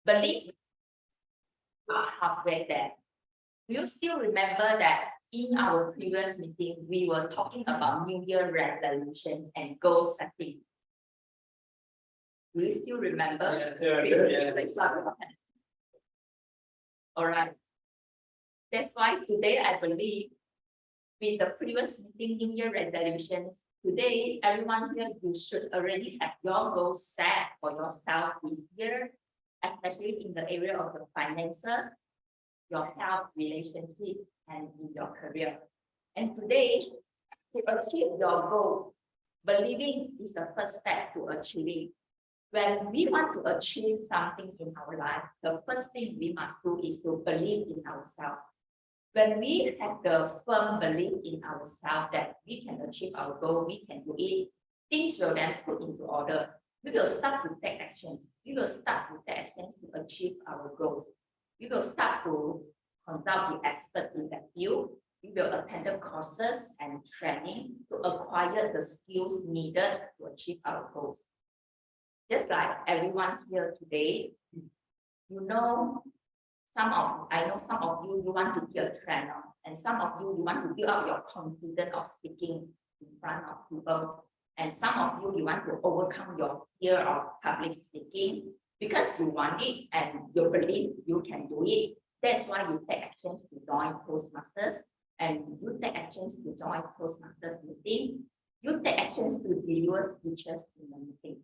believe we are halfway there. Do you still remember that in our previous meeting, we were talking about New Year resolutions and goal setting? Do you still remember? All right. That's why today I believe with the previous meeting New Year resolutions, today everyone here, you should already have your goals set for yourself this year, especially in the area of the finances, your health, relationship, and in your career. And today, to achieve your goal, believing is the first step to achieving. When we want to achieve something in our life, the first thing we must do is to believe in ourselves. When we have the firm belief in ourselves that we can achieve our goal, we can do it, things will then put into order. We will start to take actions. We will start to take actions to achieve our goals. We will start to consult the expert in that field. We will attend the courses and training to acquire the skills needed to achieve our goals. Just like everyone here today, I know some of you want to be a trainer, and some of you want to build up your confidence of speaking in front of people, and some of you want to overcome your fear of public speaking because you want it and you believe you can do it. That's why you take actions to join Toastmasters, and you take actions to join Toastmasters meeting. You take actions to deliver speeches in the meeting.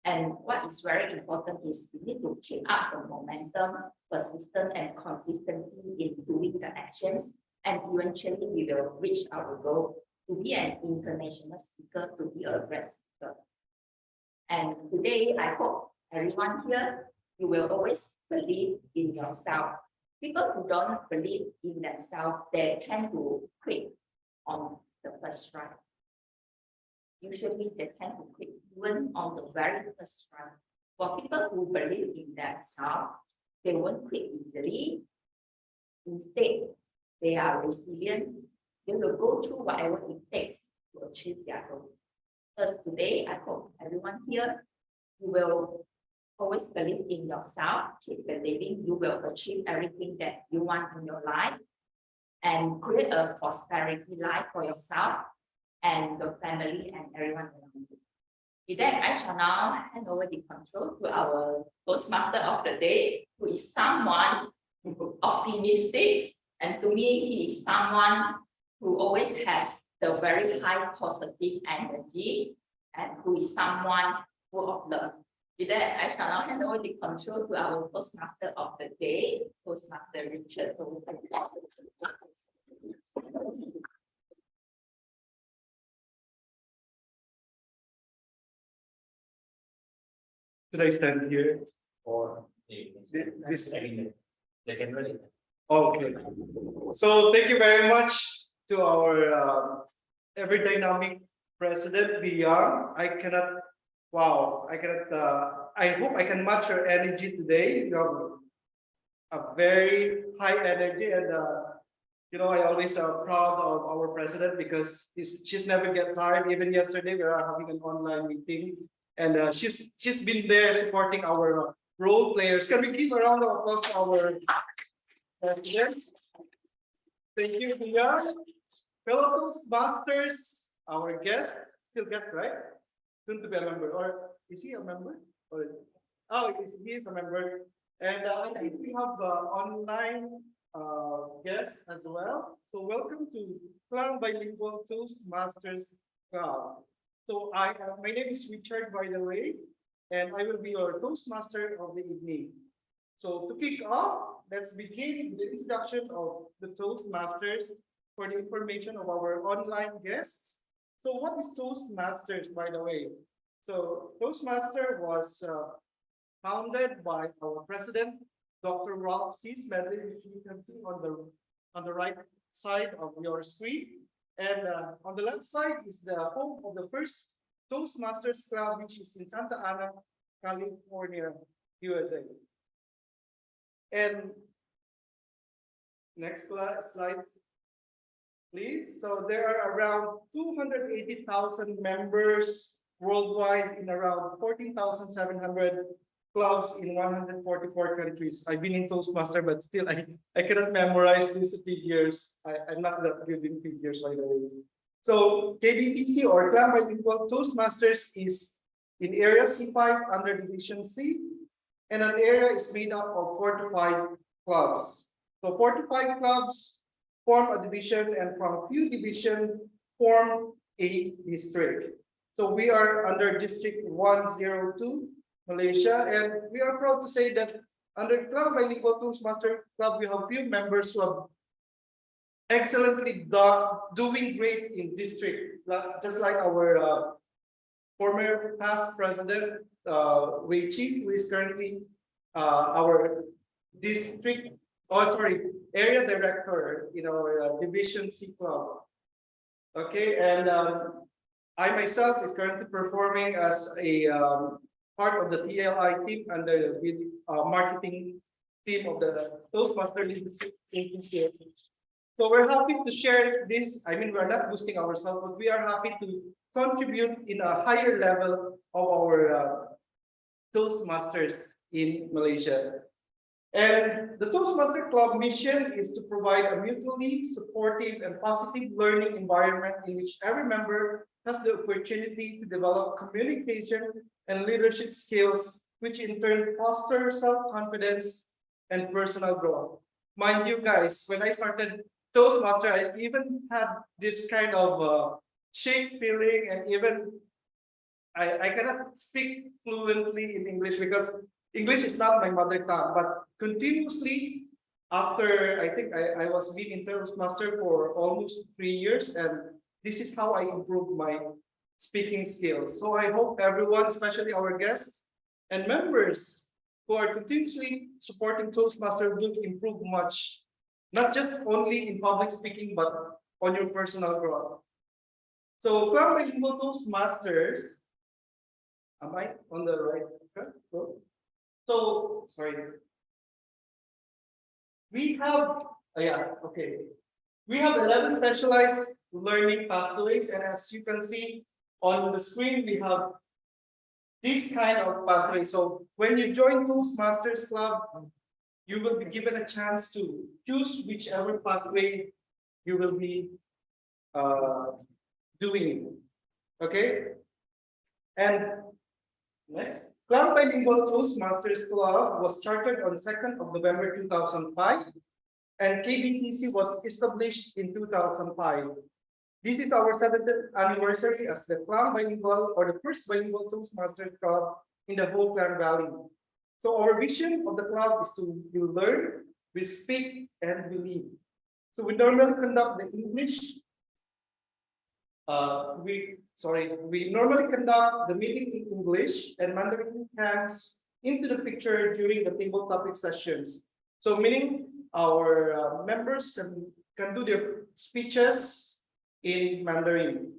And what is very important is we need to keep up the momentum, persistence, and consistency in doing the actions. And eventually we will reach our goal to be an international speaker, to be a guest speaker. And today, I hope everyone here, you will always believe in yourself. People who don't believe in themselves, they tend to quit on the first try. Usually they tend to quit even on the very first try. For people who believe in themselves, they won't quit easily. Instead, they are resilient. They will go through whatever it takes to achieve their goal. Because today, I hope everyone here, you will always believe in yourself, keep believing you will achieve everything that you want in your life, and create a prosperity life for yourself and your family and everyone around you. With that, I shall now hand over the control to our Toastmaster of the day, who is someone optimistic, and to me, he is someone who always has the very high positive energy, and who is someone full of love. With that, I shall now hand over the control to our Toastmaster of the day, Toastmaster Richard. Should I stand here or this? They can really. Okay. So thank you very much to our ever dynamic president, Beyond. I hope I can match your energy today. You have a very high energy, and I always proud of our president because she's never get tired. Even yesterday we are having an online meeting, and she's been there supporting our role players. Can we give a round of applause to our president? Thank you, Beyond. Fellow Toastmasters, our guest, still guest, right? Soon to be a member, or is he a member? He is a member. And I think we have online guests as well. So welcome to Klang Bilingual Toastmasters Club. So my name is Richard, by the way, and I will be your Toastmaster of the evening. So to kick off, let's begin with the introduction of the Toastmasters for the information of our online guests. So what is Toastmasters, by the way? So Toastmaster was founded by our president, Dr. Ralph C. Smedley, which you can see on the right side of your screen. And on the left side is the home of the first Toastmasters Club, which is in Santa Ana, California, USA. And next slide, please. So there are around 280,000 members worldwide in around 14,700 clubs in 144 countries. I've been in Toastmaster, but still I cannot memorize these figures. I'm not that good in figures, by the way. So KBTC or Klang Bilingual Toastmasters is in area C5 under division C, and an area is made up of 4 to 5 clubs. So 4 to 5 clubs form a division, and from few division form a district. So we are under District 102, Malaysia, and we are proud to say that under Klang Bilingual Toastmaster Club, we have few members who have excellently doing great in district, just like our former past president, Wei Chi, who is currently our district, area director in our Division C club. Okay, and I myself is currently performing as a part of the TLI team and the marketing team of the Toastmaster Leadership Institute. So we're happy to share this. I mean, we're not boosting ourselves, but we are happy to contribute in a higher level of our Toastmasters in Malaysia. And the Toastmaster Club mission is to provide a mutually supportive and positive learning environment in which every member has the opportunity to develop communication and leadership skills, which in turn foster self-confidence and personal growth. Mind you guys, when I started Toastmaster, I even had this kind of shake feeling, and even I cannot speak fluently in English because English is not my mother tongue, but continuously after I think I was being in Toastmaster for almost 3 years, and this is how I improved my speaking skills. So I hope everyone, especially our guests and members who are continuously supporting Toastmaster, will improve much, not just only in public speaking, but on your personal growth. So Klang Bilingual Toastmasters, am I on the right track? So sorry. We have, we have 11 specialized learning pathways, and as you can see on the screen, we have this kind of pathway. So when you join Toastmasters Club, you will be given a chance to choose whichever pathway you will be doing. Okay, and next, Klang Bilingual Toastmasters Club was chartered on 2nd of November 2005, and KBTC was established in 2005. This is our 7th anniversary as the Klang Bilingual, or the first bilingual Toastmasters Club in the whole Klang Valley. So our vision of the club is to learn, we speak, and we lead. So we normally conduct the English. We normally conduct the meeting in English, and Mandarin comes into the picture during the table topic sessions. So meaning our members can do their speeches in Mandarin.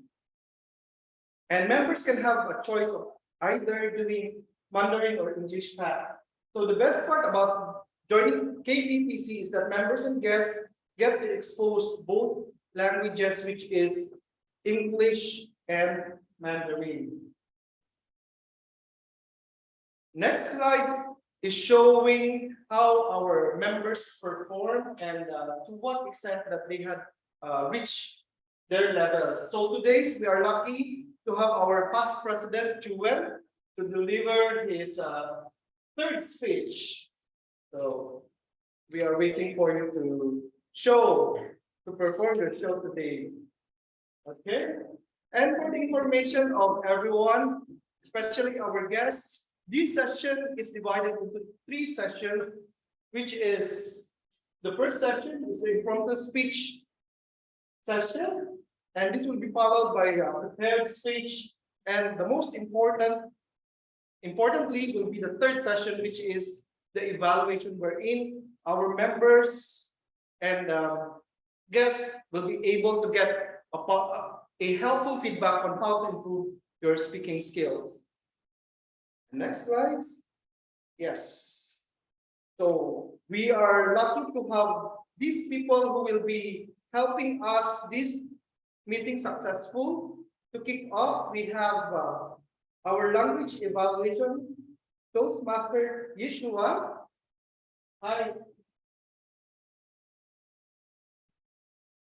And members can have a choice of either doing Mandarin or English path. So the best part about joining KBTC is that members and guests get to expose both languages, which is English and Mandarin. Next slide is showing how our members perform and to what extent that they had reached their levels. So today we are lucky to have our past president, Juwen, to deliver his third speech. So we are waiting for you to perform your show today. Okay, and for the information of everyone, especially our guests, this session is divided into 3 sessions, which is the first session is the impromptu speech session, and this will be followed by a prepared speech, and the most importantly will be the third session, which is the evaluation, wherein our members and guests will be able to get a helpful feedback on how to improve your speaking skills. Next slide. Yes. So we are lucky to have these people who will be helping us this meeting successful. To kick off, we have our language evaluation Toastmaster Yeshua. Hi.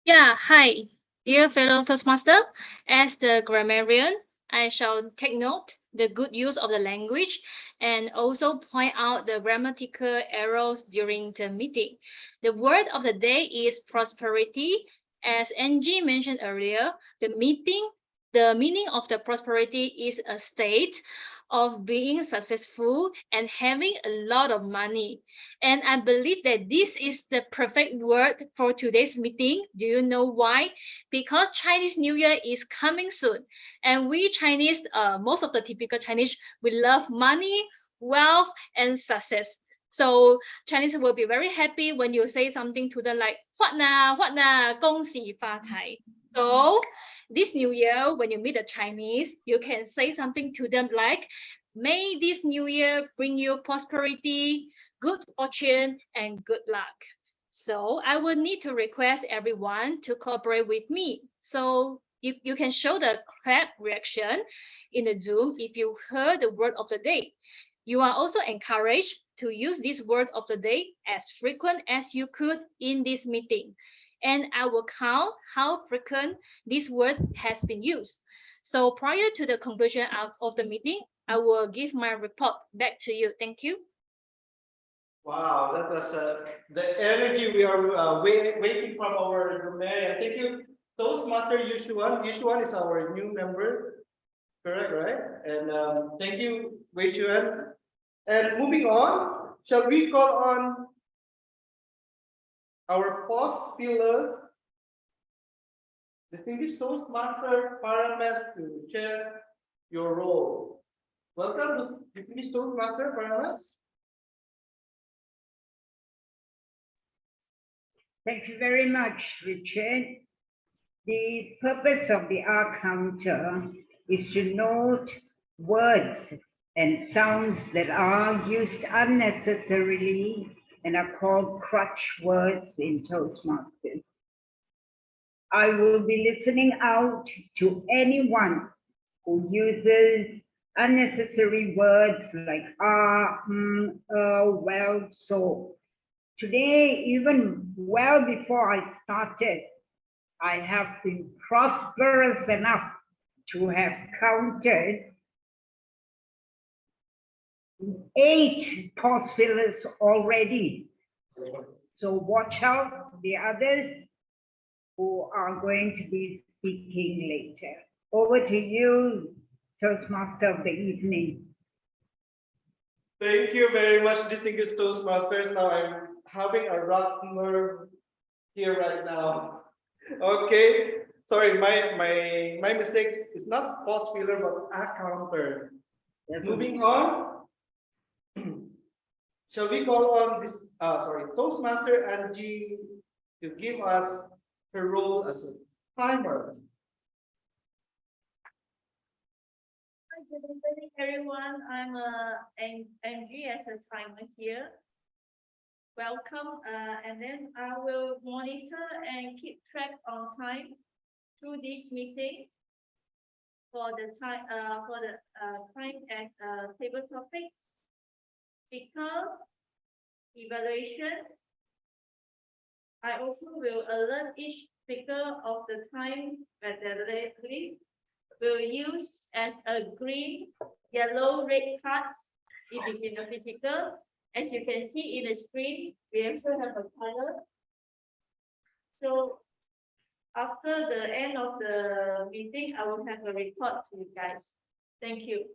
Yeah, hi, dear fellow Toastmaster. As the grammarian, I shall take note the good use of the language and also point out the grammatical errors during the meeting. The word of the day is prosperity. As Angie mentioned earlier, the meaning of the prosperity is a state of being successful and having a lot of money. And I believe that this is the perfect word for today's meeting. Do you know why? Because Chinese New Year is coming soon. And we Chinese, most of the typical Chinese, we love money, wealth, and success. So Chinese will be very happy when you say something to them like, what na, 恭喜发财. So this New Year, when you meet the Chinese, you can say something to them like, may this New Year bring you prosperity, good fortune, and good luck. So I will need to request everyone to cooperate with me. So you can show the clap reaction in the Zoom if you heard the word of the day. You are also encouraged to use this word of the day as frequent as you could in this meeting. And I will count how frequent this word has been used. So prior to the conclusion of the meeting, I will give my report back to you. Thank you. Wow, that was the energy we are waiting from our grammarian. Thank you, Toastmaster Yushuan. Yushuan is our new member, correct, right? And thank you, Wei Xuan. And moving on, shall we call on our post pillars, distinguished Toastmaster Paramas, to share your role. Welcome, distinguished Toastmaster Paramas. Thank you very much, Richard. The purpose of the R counter is to note words and sounds that are used unnecessarily and are called crutch words in Toastmasters. I will be listening out to anyone who uses unnecessary words like well, so. Today, even well before I started, I have been prosperous enough to have counted 8 pause fillers already. So watch out the others who are going to be speaking later. Over to you, Toastmaster of the evening. Thank you very much, distinguished Toastmasters. Now I'm having a rock nerve here right now. Okay, sorry, my mistakes. It's not pause filler, but a counter. Moving on, shall we call on this? Toastmaster Angie to give us her role as a timer. Hi, good evening, everyone. I'm Angie as a timer here. Welcome, and then I will monitor and keep track on time through this meeting for the time as table topics, speaker, evaluation. I also will alert each speaker of the time that they will use as a green, yellow, red card if it's in the physical. As you can see in the screen, we also have a color. So after the end of the meeting, I will have a report to you guys. Thank you.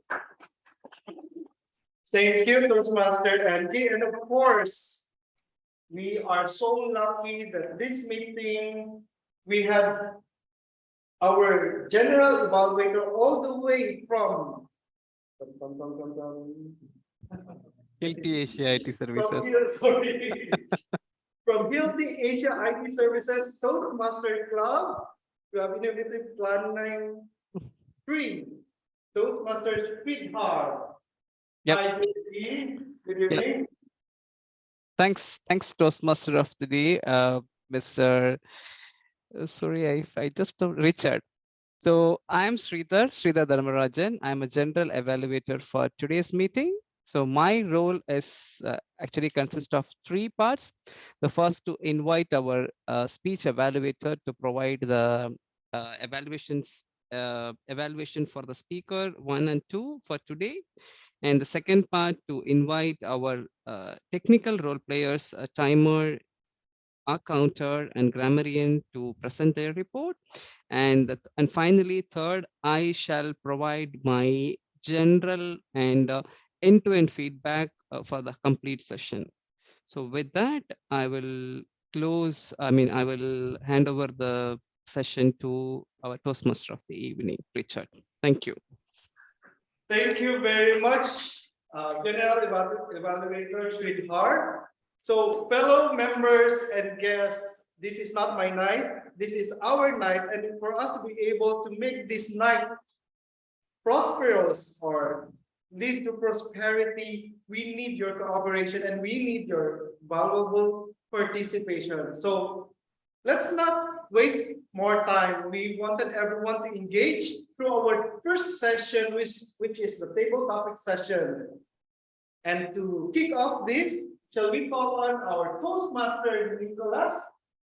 Thank you, Toastmaster Angie. And of course, we are so lucky that this meeting, we had our general evaluator all the way from Guilty Asia IT Services. From Guilty Asia IT Services Toastmaster Club, we have innovative planning 3, Toastmasters Sweetheart. Yep. Hi, JP. Good evening. Thanks, Toastmaster of the day, Mr. Sorry, I just know Richard. So I'm Sridhar Dharmarajan. I'm a general evaluator for today's meeting. So my role is actually consists of 3 parts. The first to invite our speech evaluator to provide the evaluation for the speaker 1 and 2 for today. And the second part to invite our technical role players, a timer, a counter, and grammarian to present their report. And finally, third, I shall provide my general and end-to-end feedback for the complete session. So with that, I will I will hand over the session to our Toastmaster of the evening, Richard. Thank you. Thank you very much, General Evaluator Sweetheart. So, fellow members and guests, this is not my night, this is our night, and for us to be able to make this night prosperous or lead to prosperity, we need your cooperation and we need your valuable participation. So, let's not waste more time. We wanted everyone to engage through our first session, which is the table topic session. And to kick off this, shall we call on our Toastmaster Nicholas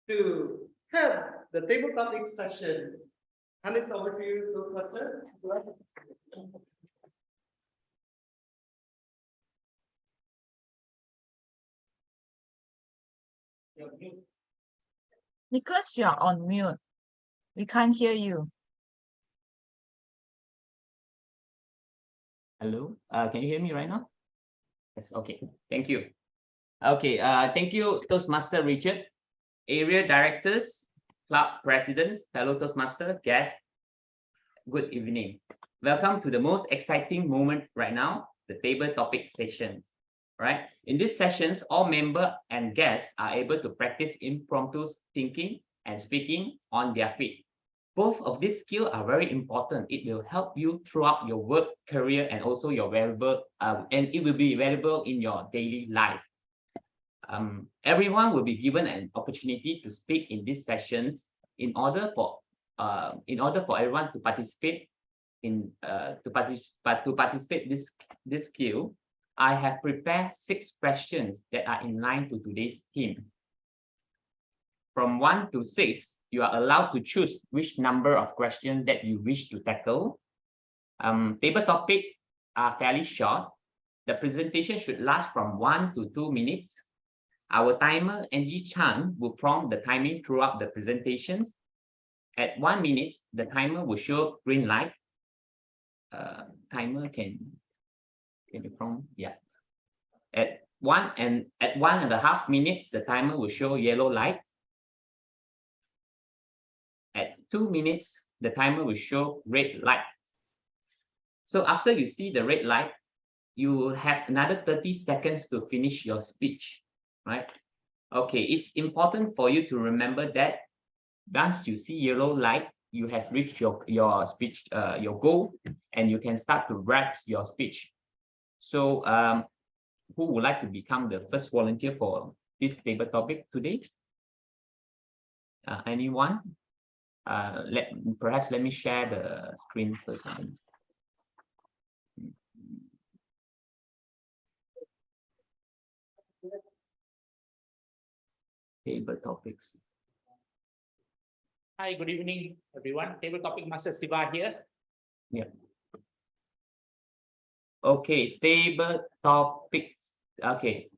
to have the table topic session? Hand it over to you, Toastmaster. Nicholas, you are on mute. We can't hear you. Hello, can you hear me right now? Yes, okay, thank you. Okay, thank you, Toastmaster Richard, area directors, club presidents, fellow Toastmaster, guests. Good evening. Welcome to the most exciting moment right now, the table topic sessions. Right? In these sessions, all members and guests are able to practice impromptu thinking and speaking on their feet. Both of these skills are very important. It will help you throughout your work, career, and also your valuable, and it will be valuable in your daily life. Everyone will be given an opportunity to speak in these sessions in order for everyone to participate this skill. I have prepared 6 questions that are in line to today's theme. From 1 to 6, you are allowed to choose which number of questions that you wish to tackle. Table topics are fairly short. The presentation should last from 1 to 2 minutes. Our timer, Angie Chan, will prompt the timing throughout the presentations. At 1 minute, the timer will show green light. Timer can you prompt? Yeah. At 1.5 minutes, the timer will show yellow light. At 2 minutes, the timer will show red light. So after you see the red light, you will have another 30 seconds to finish your speech, right? Okay, it's important for you to remember that once you see yellow light, you have reached your speech, your goal, and you can start to wrap your speech. So who would like to become the first volunteer for this table topic today? Anyone? Perhaps let me share the screen first. Table topics. Hi, good evening, everyone. Table topic master Siva here. Yeah. Okay, table topics. Okay.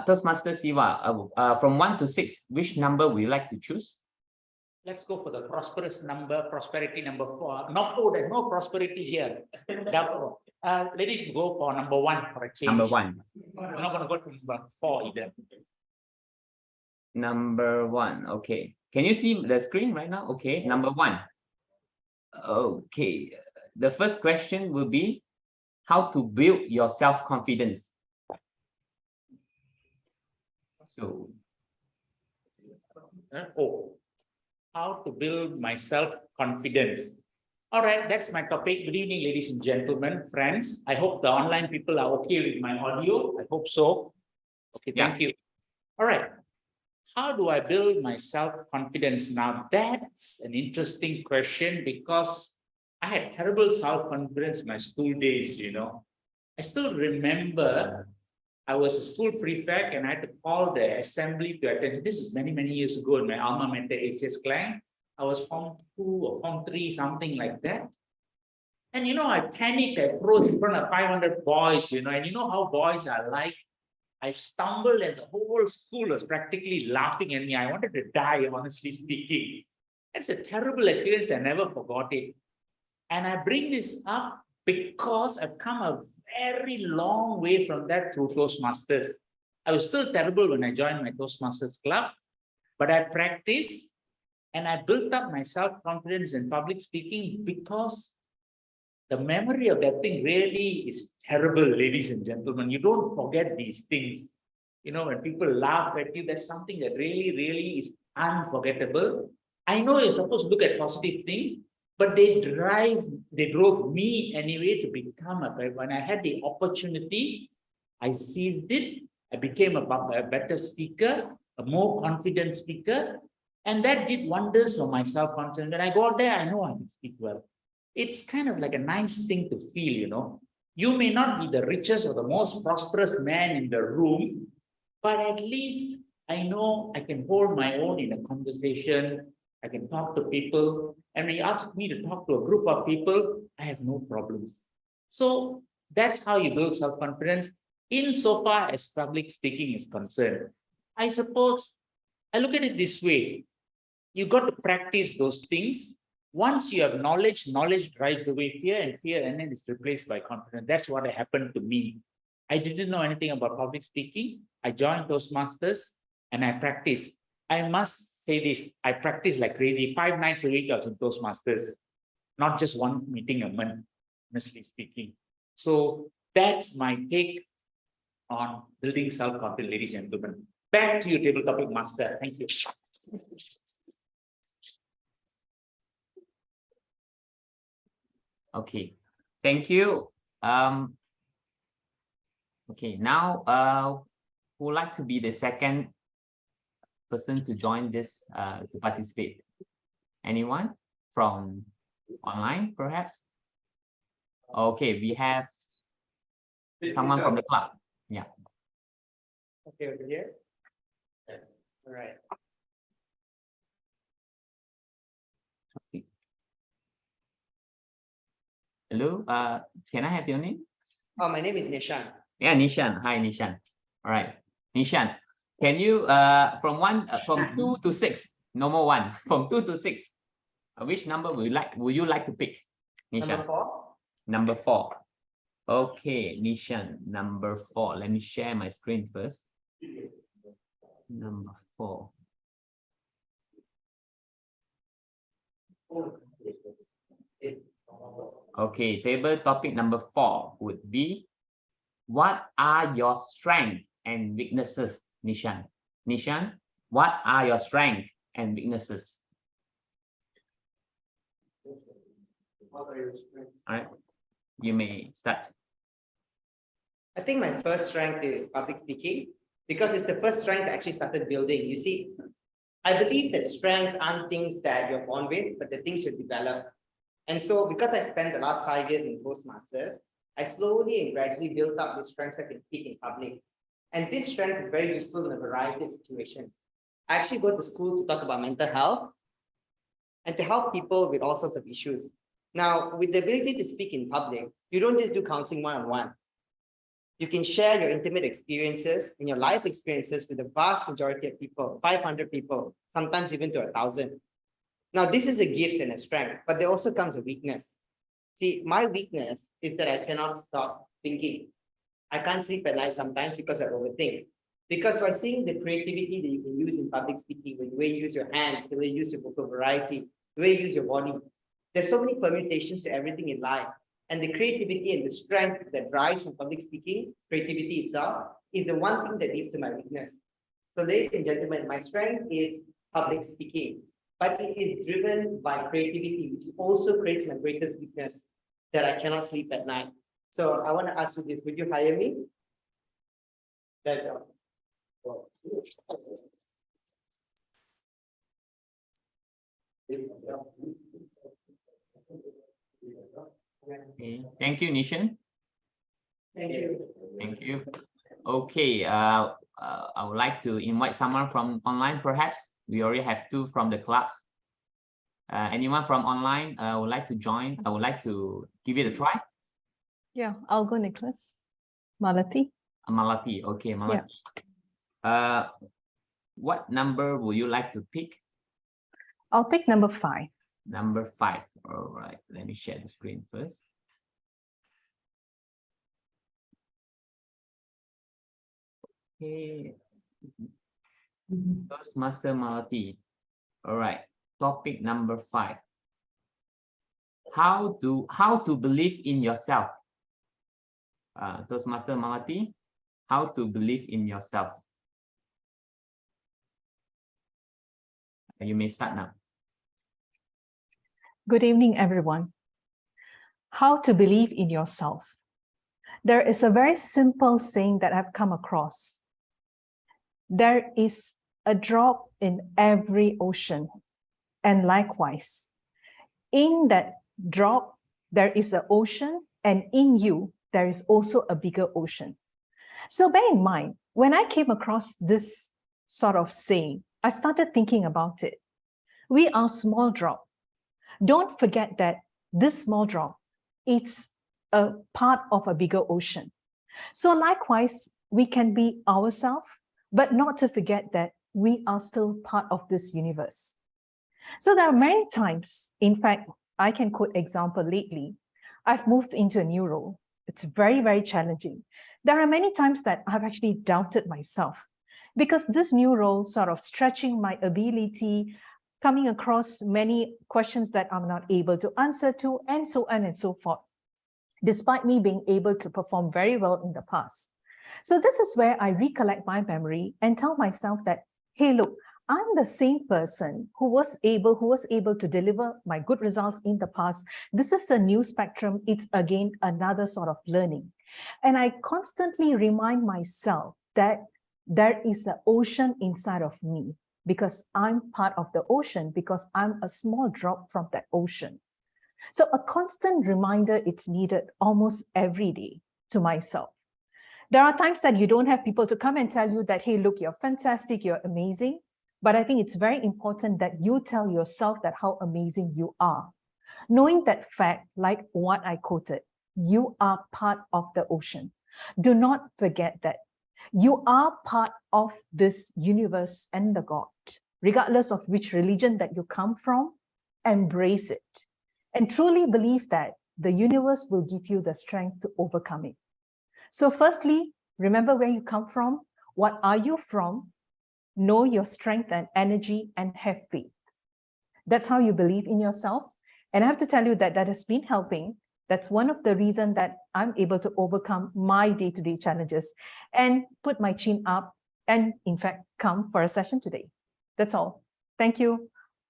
Toastmaster Siva, from 1 to 6, which number would you like to choose? Let's go for the prosperity number 4. There's no prosperity here. Let it go for number 1 for a change. Number 1. We're not going to go to number 4 either. Number 1. Okay. Can you see the screen right now? Okay. Number 1. Okay. The first question will be how to build your self-confidence. So, How to build my self-confidence. All right, that's my topic. Good evening, ladies and gentlemen, friends. I hope the online people are okay with my audio. I hope so. Okay, thank you. All right. How do I build my self-confidence? Now, that's an interesting question because I had terrible self-confidence in my school days, you know. I still remember I was a school prefect and I had to call the assembly to attend. This is many, many years ago in my alma mater, ACS Klang. I was Form 2 or Form 3, something like that. And I panicked. I froze in front of 500 boys, and you know how boys are like. I stumbled and the whole school was practically laughing at me. I wanted to die, honestly speaking. It's a terrible experience. I never forgot it. And I bring this up because I've come a very long way from that through Toastmasters. I was still terrible when I joined my Toastmasters club, but I practiced and I built up my self-confidence in public speaking because the memory of that thing really is terrible, ladies and gentlemen. You don't forget these things. When people laugh at you, that's something that really, really is unforgettable. I know you're supposed to look at positive things, but they drove me anyway to become when I had the opportunity, I seized it. I became a better speaker, a more confident speaker, and that did wonders for my self-confidence. When I go out there, I know I can speak well. It's kind of like a nice thing to feel, You may not be the richest or the most prosperous man in the room, but at least I know I can hold my own in a conversation. I can talk to people. And when you ask me to talk to a group of people, I have no problems. So that's how you build self-confidence insofar as public speaking is concerned. I suppose I look at it this way. You got to practice those things. Once you have knowledge, knowledge drives away fear, and then it's replaced by confidence. That's what happened to me. I didn't know anything about public speaking. I joined Toastmasters and I practiced. I must say this, I practiced like crazy. 5 nights a week I was in Toastmasters, not just one meeting a month, honestly speaking. So that's my take on building self-confidence, ladies and gentlemen. Back to you, table topic master. Thank you. Okay, thank you. Okay, now who would like to be the second person to join this to participate? Anyone from online, perhaps? Okay, we have someone from the club. Yeah. Okay, over here. All right. Hello, can I have your name? Oh, my name is Nishan. Yeah, Nishan. Hi, Nishan. All right, Nishan, can you from 2 to 6, normal 1, from 2 to 6, which number would you like to pick? Nishan? Number 4. Number 4. Okay, Nishan, number 4. Let me share my screen first. Number 4. Okay, table topic number 4 would be, what are your strengths and weaknesses, Nishan? Nishan, what are your strengths and weaknesses? All right, you may start. I think my first strength is public speaking because it's the first strength I actually started building. You see, I believe that strengths aren't things that you're born with, but the things you develop. And so because I spent the last 5 years in Toastmasters, I slowly and gradually built up this strength that I can speak in public. And this strength is very useful in a variety of situations. I actually go to school to talk about mental health and to help people with all sorts of issues. Now, with the ability to speak in public, you don't just do counseling one-on-one. You can share your intimate experiences and your life experiences with the vast majority of people, 500 people, sometimes even to 1,000. Now, this is a gift and a strength, but there also comes a weakness. See, my weakness is that I cannot stop thinking. I can't sleep at night sometimes because I overthink. Because by seeing the creativity that you can use in public speaking, the way you use your hands, the way you use your vocal variety, the way you use your body, there's so many permutations to everything in life. And the creativity and the strength that drives from public speaking, creativity itself, is the one thing that leads to my weakness. So ladies and gentlemen, my strength is public speaking, but it is driven by creativity, which also creates my greatest weakness, that I cannot sleep at night. So I want to ask you this, would you hire me? That's all. Okay. Thank you, Nishan. Thank you. Thank you. Okay, I would like to invite someone from online, perhaps. We already have two from the clubs. Anyone from online would like to join? I would like to give it a try. Yeah, I'll go, Nicholas. Malati. Malati, okay, Malati. What number would you like to pick? I'll pick number 5. Number 5. All right, let me share the screen first. Okay. Toastmaster Malati. All right. Topic number 5. How to believe in yourself. Toastmaster Malati. How to believe in yourself. You may start now. Good evening, everyone. How to believe in yourself. There is a very simple saying that I've come across. There is a drop in every ocean, and likewise, in that drop, there is an ocean, and in you, there is also a bigger ocean. So bear in mind, when I came across this sort of saying, I started thinking about it. We are small drop. Don't forget that this small drop, it's a part of a bigger ocean. So likewise, we can be ourselves, but not to forget that we are still part of this universe. So there are many times, in fact, I can quote example lately, I've moved into a new role. It's very, very challenging. There are many times that I've actually doubted myself because this new role sort of stretching my ability, coming across many questions that I'm not able to answer to, and so on and so forth, despite me being able to perform very well in the past. So this is where I recollect my memory and tell myself that, hey, look, I'm the same person who was able to deliver my good results in the past. This is a new spectrum. It's again another sort of learning. And I constantly remind myself that there is an ocean inside of me because I'm part of the ocean, because I'm a small drop from that ocean. So a constant reminder it's needed almost every day to myself. There are times that you don't have people to come and tell you that, hey, look, you're fantastic, you're amazing. But I think it's very important that you tell yourself that how amazing you are. Knowing that fact, like what I quoted, you are part of the ocean. Do not forget that. You are part of this universe and the God. Regardless of which religion that you come from, embrace it. And truly believe that the universe will give you the strength to overcome it. So firstly, remember where you come from. What are you from? Know your strength and energy and have faith. That's how you believe in yourself. And I have to tell you that that has been helping. That's one of the reasons that I'm able to overcome my day-to-day challenges and put my chin up and in fact come for a session today. That's all. Thank you.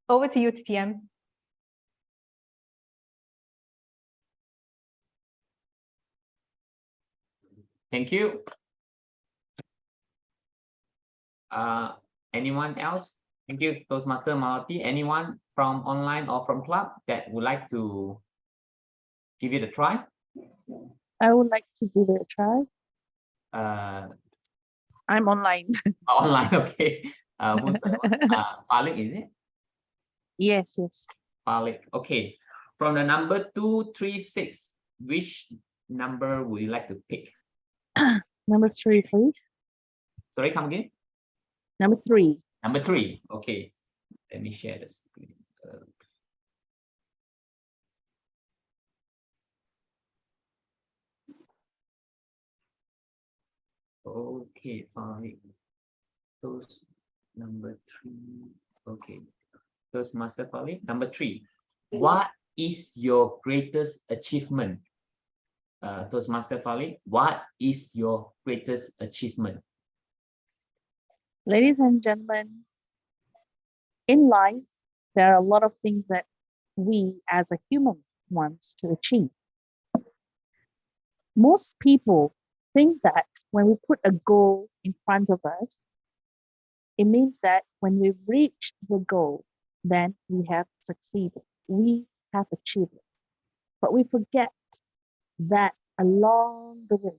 Over to you, TTM. Thank you. Anyone else? Thank you, Toastmaster Malati. Anyone from online or from club that would like to give it a try? I would like to give it a try. I'm online. Online, okay. Who's Falik, is it? Yes. Falik, okay. From the number 236, which number would you like to pick? Number 3, please. Sorry, come again? Number 3. Number 3, okay. Let me share the screen. Okay, fine. Those number 3. Okay. Those master Falik. Number 3. What is your greatest achievement? Toastmaster Falik, what is your greatest achievement? Ladies and gentlemen, in life, there are a lot of things that we as a human want to achieve. Most people think that when we put a goal in front of us, it means that when we reach the goal, then we have succeeded. We have achieved it. But we forget that along the way,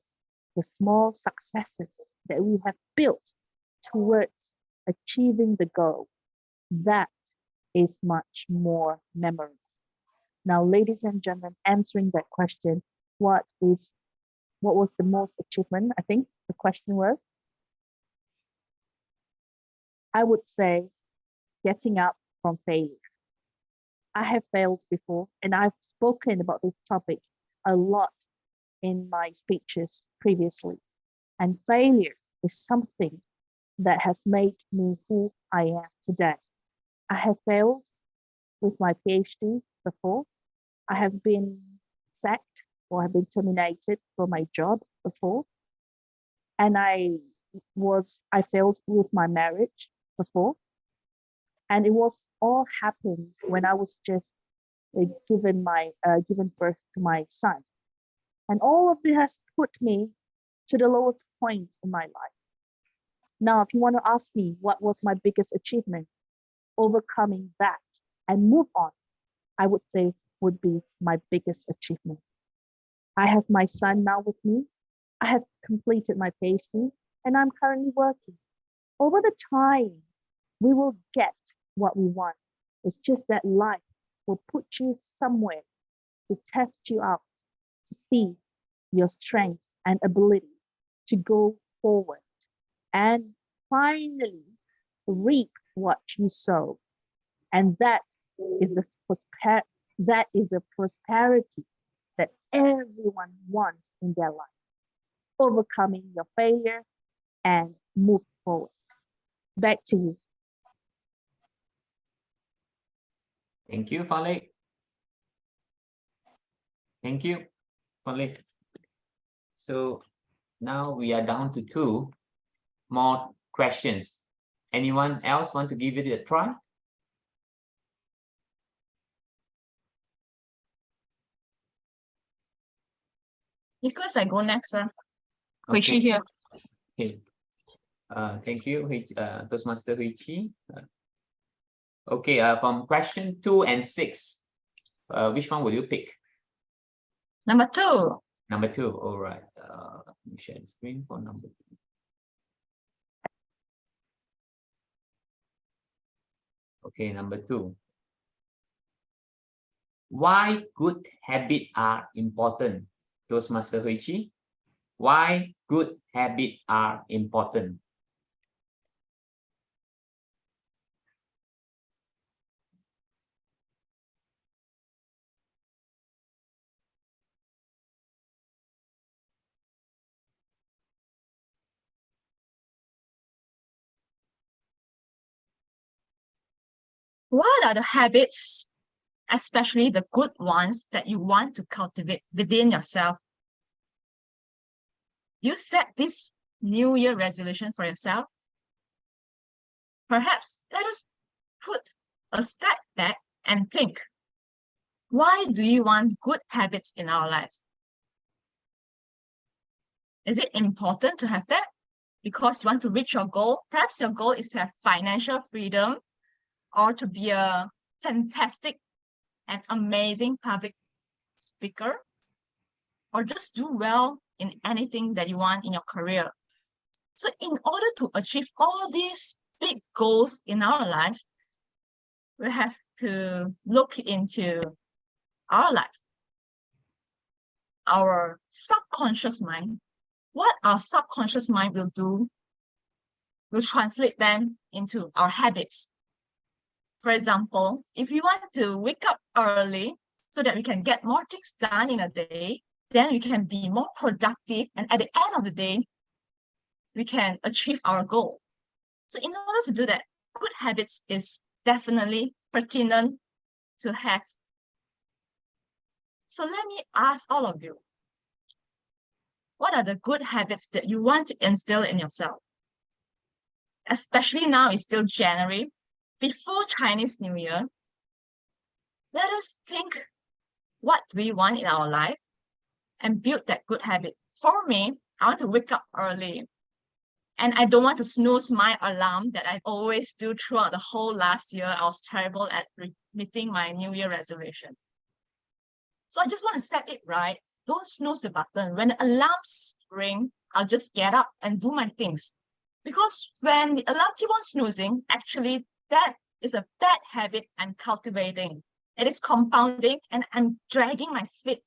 the small successes that we have built towards achieving the goal, that is much more memorable. Now, ladies and gentlemen, answering that question, what was the most achievement? I think the question was, I would say getting up from failure. I have failed before, and I've spoken about this topic a lot in my speeches previously. And failure is something that has made me who I am today. I have failed with my PhD before. I have been sacked or have been terminated from my job before. And I failed with my marriage before. And it was all happened when I was just given birth to my son. And all of it has put me to the lowest point in my life. Now, if you want to ask me what was my biggest achievement, overcoming that and move on, I would say would be my biggest achievement. I have my son now with me. I have completed my PhD and I'm currently working. Over the time, we will get what we want. It's just that life will put you somewhere to test you out, to see your strength and ability to go forward and finally reap what you sow. And that is a prosperity that everyone wants in their life. Overcoming your failure and move forward. Back to you. Thank you, Falik. Thank you, Falik. So now we are down to 2 more questions. Anyone else want to give it a try? Nicholas, I go next, sir. Okay. Hui-Chi here. Okay. Thank you, Toastmaster Hui-Chi. Okay, from question 2 and 6, which one will you pick? Number 2. Number 2, all right. Let me share the screen for number 2. Okay, number 2. Why good habits are important, Toastmaster Hui-Chi? Why good habits are important? What are the habits, especially the good ones, that you want to cultivate within yourself? Do you set this New Year resolution for yourself? Perhaps let us put a step back and think, why do you want good habits in our life? Is it important to have that? Because you want to reach your goal? Perhaps your goal is to have financial freedom, or to be a fantastic and amazing public speaker, or just do well in anything that you want in your career. So in order to achieve all these big goals in our life, we have to look into our life, our subconscious mind. What our subconscious mind will do, will translate them into our habits. For example, if we want to wake up early so that we can get more things done in a day, then we can be more productive, and at the end of the day, we can achieve our goal. So in order to do that, good habits is definitely pertinent to have. So let me ask all of you, what are the good habits that you want to instill in yourself? Especially now it's still January, before Chinese New Year. Let us think, what do we want in our life and build that good habit. For me, I want to wake up early. And I don't want to snooze my alarm that I always do throughout the whole last year. I was terrible at meeting my New Year resolution. So I just want to set it right. Don't snooze the button. When the alarms ring, I'll just get up and do my things. Because when the alarm keeps on snoozing, actually that is a bad habit I'm cultivating. It is compounding and I'm dragging my feet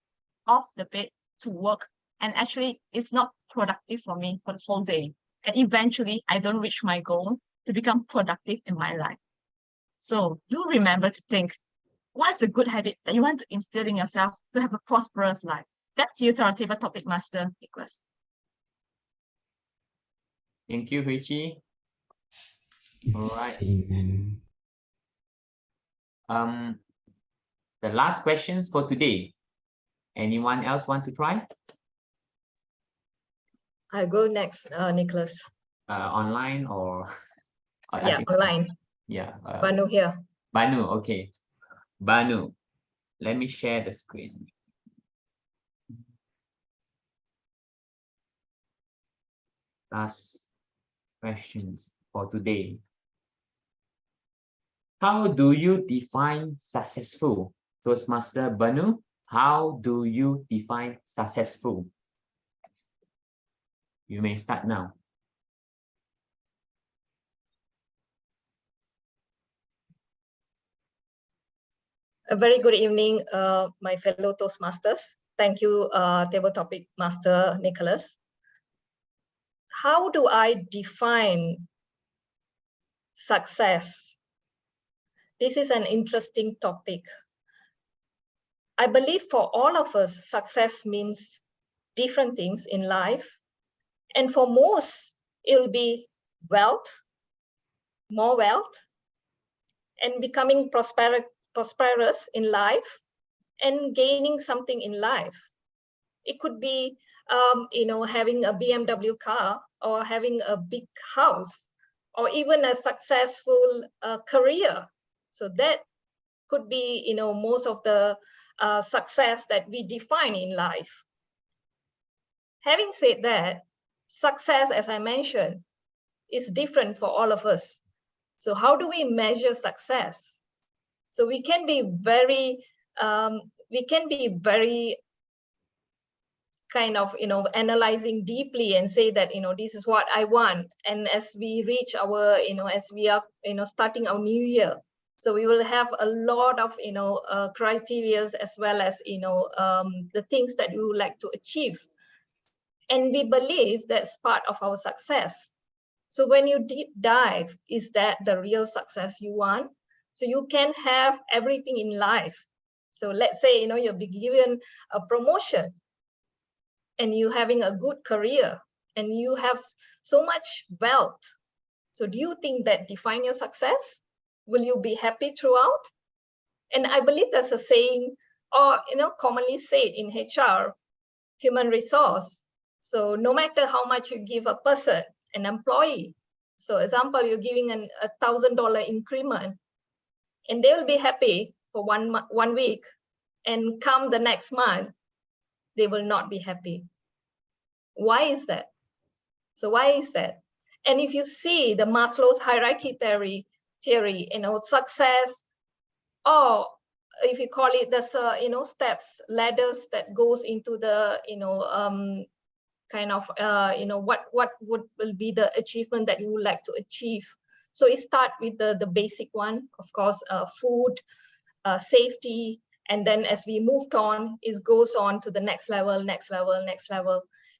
off the bed to work, and actually it's not productive for me for the whole day. And eventually I don't reach my goal to become productive in my life. So do remember to think, what's the good habit that you want to instill in yourself to have a prosperous life? Back to you, to our table topic master, Nicholas. Thank you, Huichi. All right. The last questions for today. Anyone else want to try? I go next, Nicholas. Online or I Yeah, think- online. Yeah. Banu here. Banu, okay. Banu, let me share the screen. Last questions for today. How do you define successful? Toastmaster Banu, how do you define successful? You may start now. A very good evening, my fellow Toastmasters. Thank you, table topic master Nicholas. How do I define success? This is an interesting topic. I believe for all of us, success means different things in life. And for most, it will be wealth, more wealth, and becoming prosperous in life, and gaining something in life. It could be, having a BMW car, or having a big house, or even a successful career. So that could be, most of the success that we define in life. Having said that, success, as I mentioned, is different for all of us. So how do we measure success? So we can be very kind of, analyzing deeply and say that, this is what I want. And as we reach our, as we are, starting our new year, so we will have a lot of, criterias, as well as, the things that we would like to achieve. And we believe that's part of our success. So when you deep dive, is that the real success you want? So you can have everything in life. So let's say, you'll be given a promotion, and you having a good career, and you have so much wealth. So do you think that define your success? Will you be happy throughout? And I believe there's a saying, or commonly said in HR, human resource. So no matter how much you give a person, an employee, so example, you're giving a $1,000 increment, and they will be happy for 1 week, and come the next month, they will not be happy. Why is that? So why is that? And if you see the Maslow's hierarchy theory, success, or if you call it, there's steps, ladders that goes into the kind of what will be the achievement that you would like to achieve. So it starts with the basic one, of course, food, safety, and then as we moved on, it goes on to the next level.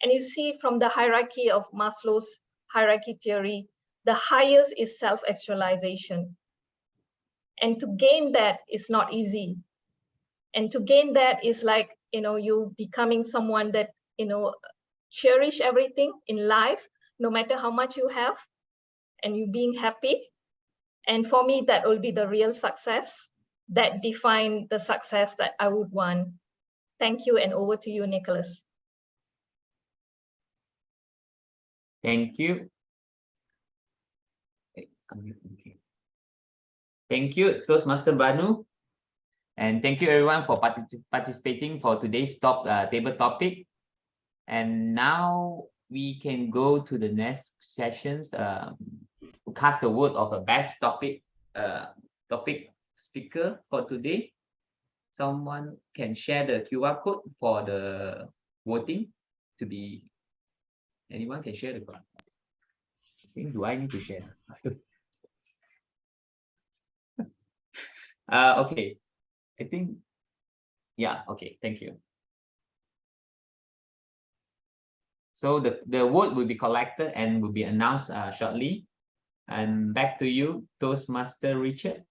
And you see from the hierarchy of Maslow's hierarchy theory, the highest is self-actualization. And to gain that is not easy. And to gain that is like, you becoming someone that, cherish everything in life, no matter how much you have, and you being happy. And for me, that will be the real success that define the success that I would want. Thank you, and over to you, Nicholas. Thank you. Okay. Thank you, Toastmaster Banu. And thank you everyone for participating for today's table topic. And now we can go to the next sessions to cast the vote of the best topic speaker for today. Someone can share the QR code for the voting to be Anyone can share the graph? I think, do I need to share? Okay. I think, yeah, okay, thank you. So the vote will be collected and will be announced shortly. And back to you, Toastmaster Richard.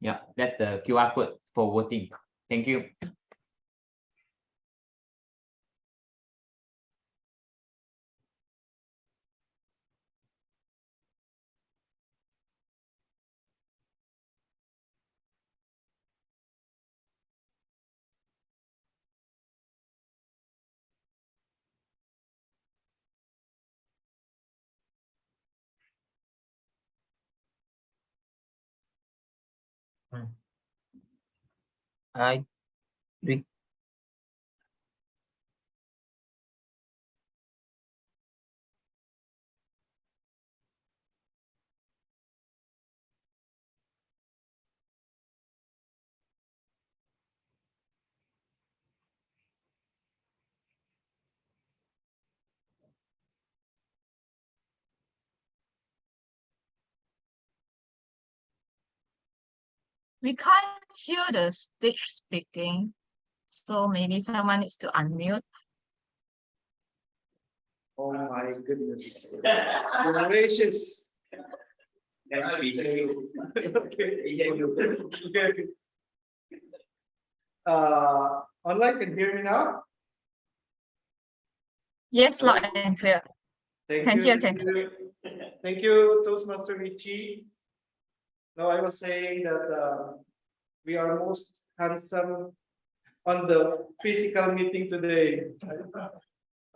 Yeah, that's the QR code for voting. Thank you. I we We can't hear the stage speaking, so maybe someone needs to unmute. Oh my goodness. Gracious. Okay. Online can hear me now? Yes, loud and clear. Thank Can you. hear, Thank can. you. Thank you, Toastmaster Richie. Now I was saying that we are most handsome on the physical meeting today.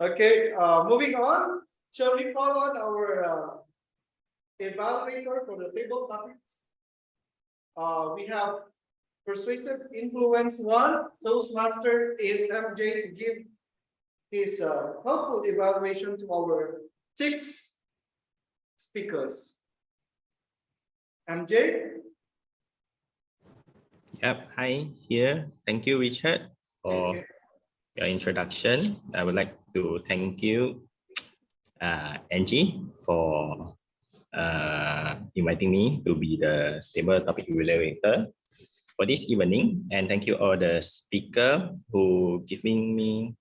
Okay, moving on. Shall we call on our evaluator for the table topics? We have persuasive influence 1, Toastmaster in MJ to give his helpful evaluation to our 6 speakers. MJ? Yep, hi here. Thank you, Richard, for your introduction. I would like to thank you, Angie, for inviting me to be the table topic evaluator for this evening. And thank you all the speaker who giving me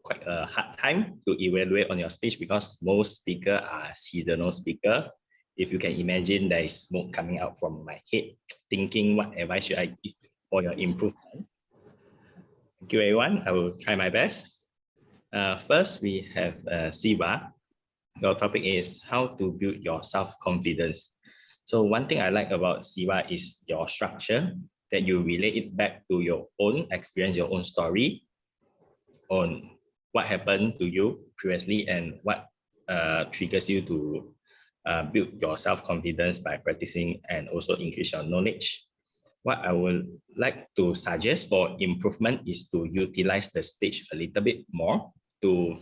quite a hard time to evaluate on your speech because most speaker are seasonal speaker. If you can imagine, there is smoke coming out from my head, thinking what advice should I give for your improvement. Thank you, everyone. I will try my best. First, we have Siva. Your topic is how to build your self-confidence. So one thing I like about Siva is your structure, that you relate it back to your own experience, your own story on what happened to you previously and what triggers you to build your self-confidence by practicing and also increase your knowledge. What I would like to suggest for improvement is to utilize the stage a little bit more, to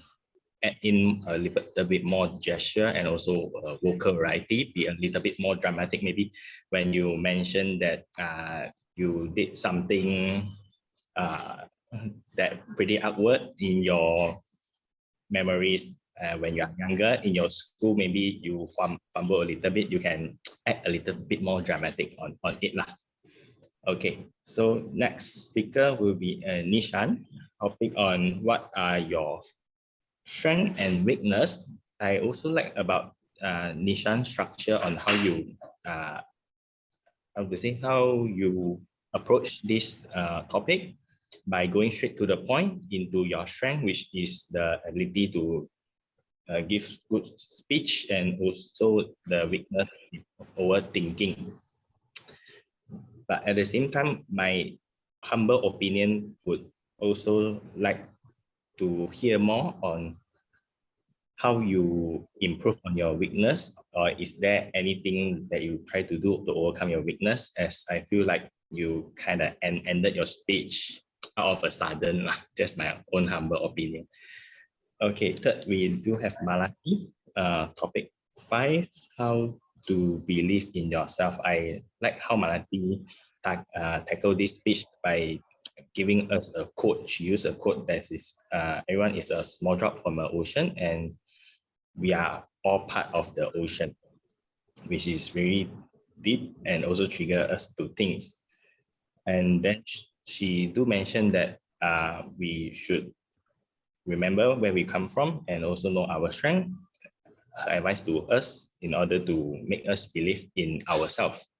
add in a little bit more gesture and also vocal variety, be a little bit more dramatic. Maybe when you mention that you did something that pretty awkward in your memories when you are younger in your school, maybe you fumble a little bit, you can add a little bit more dramatic on it lah. Okay, so next speaker will be Nishan, topic on what are your strength and weakness. I also like about Nishan's structure on how you how you approach this topic by going straight to the point into your strength, which is the ability to give good speech, and also the weakness of overthinking. But at the same time, my humble opinion would also like to hear more on how you improve on your weakness, or is there anything that you try to do to overcome your weakness, as I feel like you kind of ended your speech out of a sudden, just my own humble opinion. Okay, third, we do have Malati, topic 5, how to believe in yourself. I like how Malati tackle this speech by giving us a quote. She used a quote that is, everyone is a small drop from the ocean and we are all part of the ocean, which is very deep and also trigger us to things. And then she do mention that we should remember where we come from and also know our strength. Her advice to us in order to make us believe in ourselves.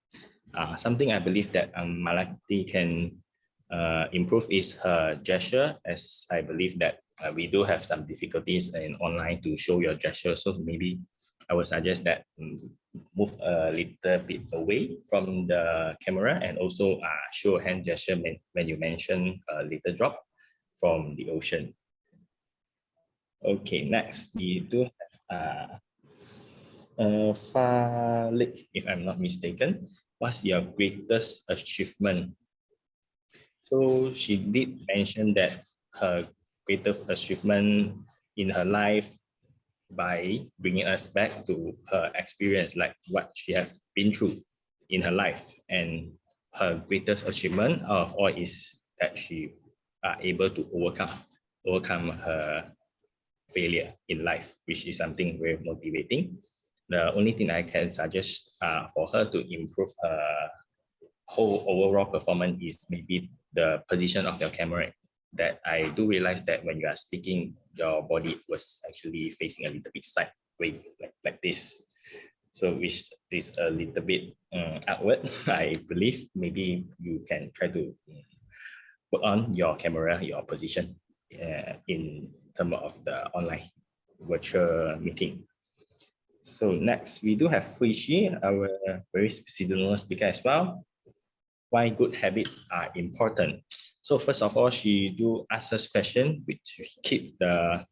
Something I believe that Malati can improve is her gesture, as I believe that we do have some difficulties in online to show your gesture. So maybe I would suggest that move a little bit away from the camera and also show a hand gesture when you mention a little drop from the ocean. Okay, next we do have Falik, if I'm not mistaken. What's your greatest achievement? So she did mention that her greatest achievement in her life by bringing us back to her experience, like what she has been through in her life. And her greatest achievement of all is that she are able to overcome her failure in life, which is something very motivating. The only thing I can suggest for her to improve her whole overall performance is maybe the position of your camera. That I do realize that when you are speaking, your body was actually facing a little bit sideways, like this. So which is a little bit outward, I believe. Maybe you can try to put on your camera, your position in terms of the online virtual meeting. So next, we do have Hui Shi, our very seasonal speaker as well. Why good habits are important. So first of all, she do ask us questions which keep the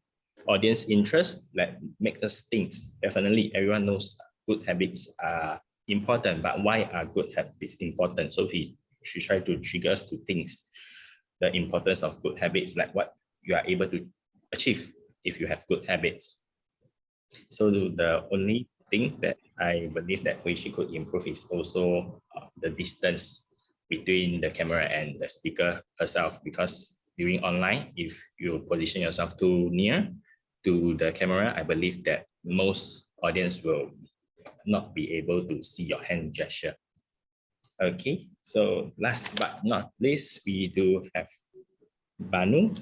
audience interest, like make us think. Definitely, everyone knows good habits are important, but why are good habits important? So she tried to trigger us to think the importance of good habits, like what you are able to achieve if you have good habits. So the only thing that I believe that she could improve is also the distance between the camera and the speaker herself, because during online, if you position yourself too near to the camera, I believe that most audience will not be able to see your hand gesture. Okay, so last but not least, we do have Banu.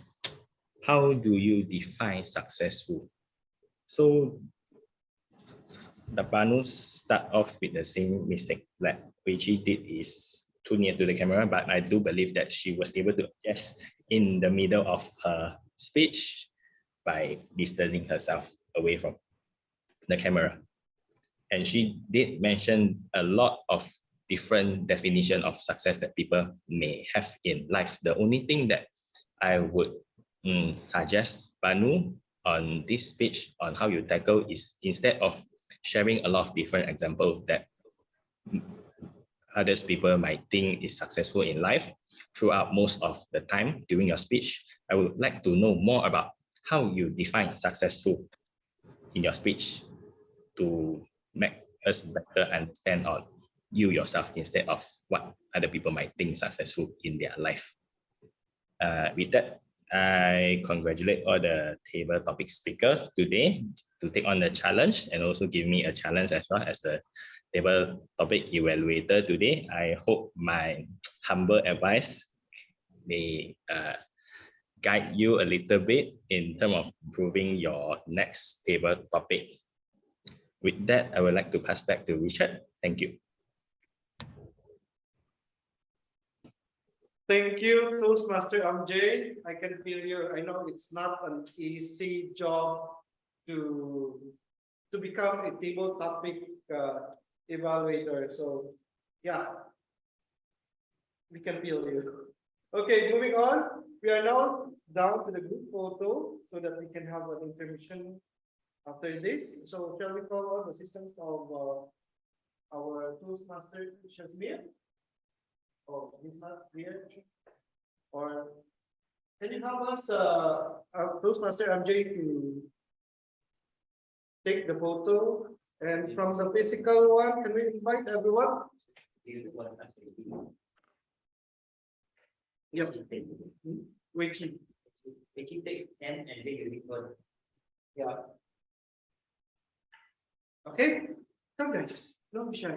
How do you define successful? So the Banu start off with the same mistake that she did, is too near to the camera, but I do believe that she was able to adjust in the middle of her speech by distancing herself away from the camera. And she did mention a lot of different definition of success that people may have in life. The only thing that I would suggest Banu on this speech on how you tackle is, instead of sharing a lot of different examples that others people might think is successful in life throughout most of the time during your speech, I would like to know more about how you define successful in your speech to make us better understand on you yourself instead of what other people might think successful in their life. With that, I congratulate all the table topic speakers today to take on the challenge and also give me a challenge as well as the table topic evaluator today. I hope my humble advice may guide you a little bit in terms of improving your next table topic. With that, I would like to pass back to Richard. Thank you. Thank you, Toastmaster MJ. I can feel you. I know it's not an easy job to become a table topic evaluator. So yeah, we can feel you. Okay, moving on. We are now down to the group photo so that we can have an intermission after this. So shall we call on the assistance of our Toastmaster Shazmir? Oh, he's not here. Or can you help us, Toastmaster MJ, to take the photo? And from the physical one, can we invite everyone? Yep. Wiki. Wiki take 10 and then you record. Yeah. Okay, come guys, don't be shy.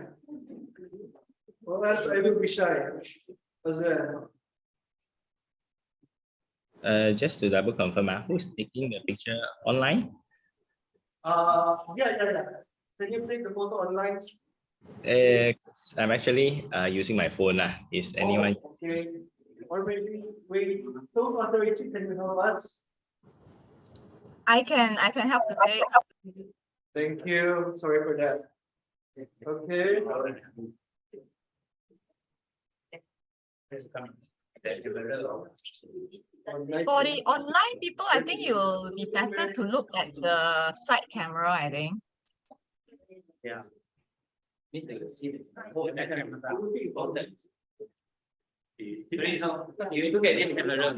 Or else I will be shy as well. Just to double confirm, who's taking the picture online? Yeah. Can you take the photo online? I'm actually using my phone. Is anyone? Okay. Or maybe wait, don't authority, can you help us? I can help to take. Thank you, sorry for that. Okay. For the online people, I think you'll be better to look at the side camera, I think. Yeah. Need to see this. Oh, that camera. You look at this camera.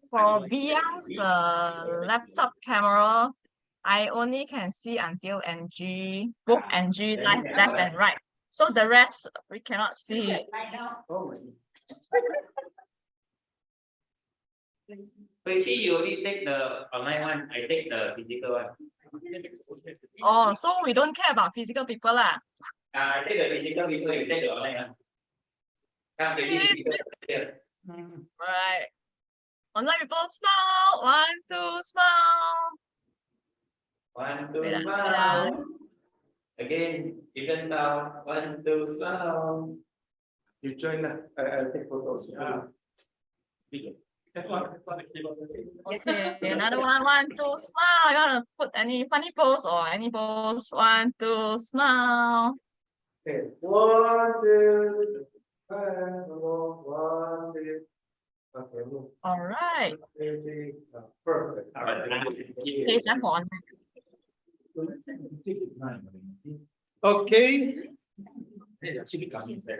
For Bian's laptop camera, I only can see until NG, both NG left and right. So the rest we cannot see. But you see, you only take the online one, I take the physical one. Oh, so we don't care about physical people lah. I take the physical people, you take the online one. Come, Right. Online people smile. 1, 2, smile. 1, 2, smile. Again, even style. 1, 2, smile. You join that. I'll take photos. Okay, another one. 1, 2, smile. You want to put any funny pose or any pose? 1, 2, smile. Okay, 1, 2, 1, 2. Okay, move. All right. Perfect. All right. Okay, time for online. Okay.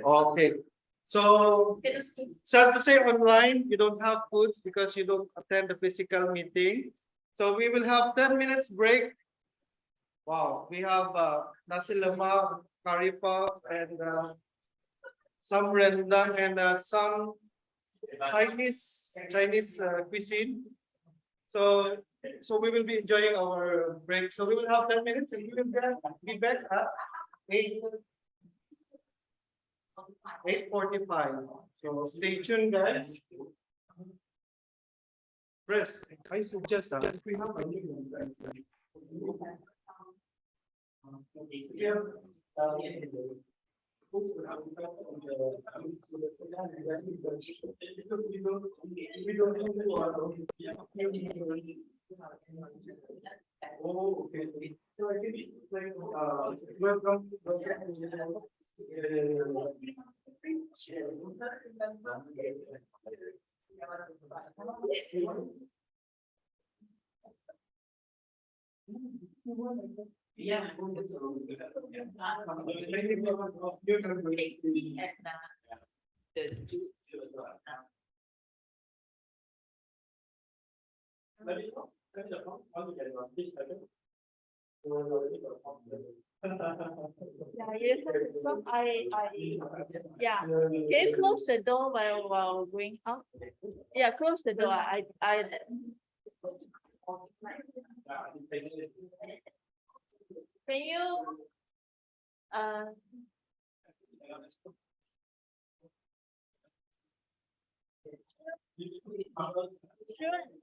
Okay. So sad to say online, you don't have foods because you don't attend the physical meeting. So we will have 10 minutes break. Wow, we have nasi lemak, curry puff, and some rendang and some Chinese cuisine. So we will be enjoying our break. So we will have 10 minutes and we will be back at 8:45. So stay tuned, guys. Press. I suggest if we have a new Oh, okay. So I think it's like welcome. Yeah. Yeah. Can you close the door while going out? Yeah, close the door. Can you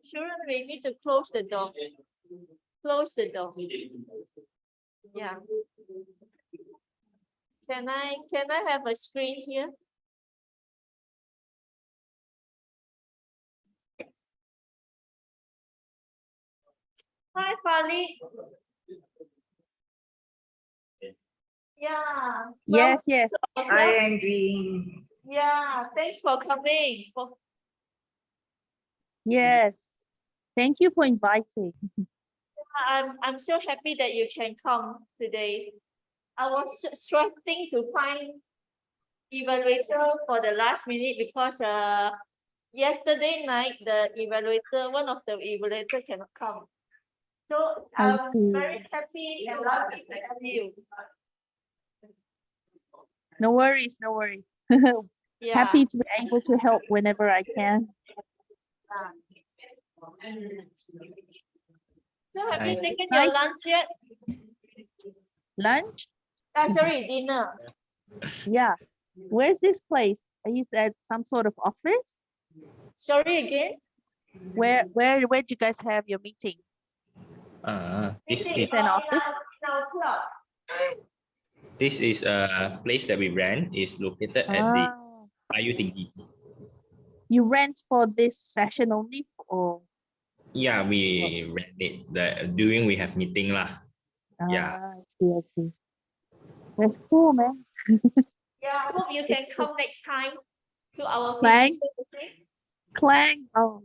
sure we need to close the door. Close the door. Yeah. Can I have a screen here? Hi, Fali. Yeah. Yes, yes. Hi, Andrew. Yeah, thanks for coming. Yes. Thank you for inviting. I'm so happy that you can come today. I was struggling to find evaluator for the last minute because yesterday night the evaluator, one of the evaluator cannot come. So I I'm see. very happy and lucky to have you. No worries, no worries. Yeah. Happy to be able to help whenever I can. So have you Hi. taken Hi. your lunch yet? Lunch? Sorry, dinner. Yeah. Where's this place? Are you at some sort of office? Sorry again? Where do you guys have your meeting? This Meeting is It's an office? in our club. this is a place that we rent. Is located at the Ah, Ayu Tinggi. you rent for this session only or Yeah, we rent it. During we have meeting lah. Yeah. I see, I see. That's cool, man. Yeah, I hope you can come next time to our Klang? musical meeting. Clang. Oh,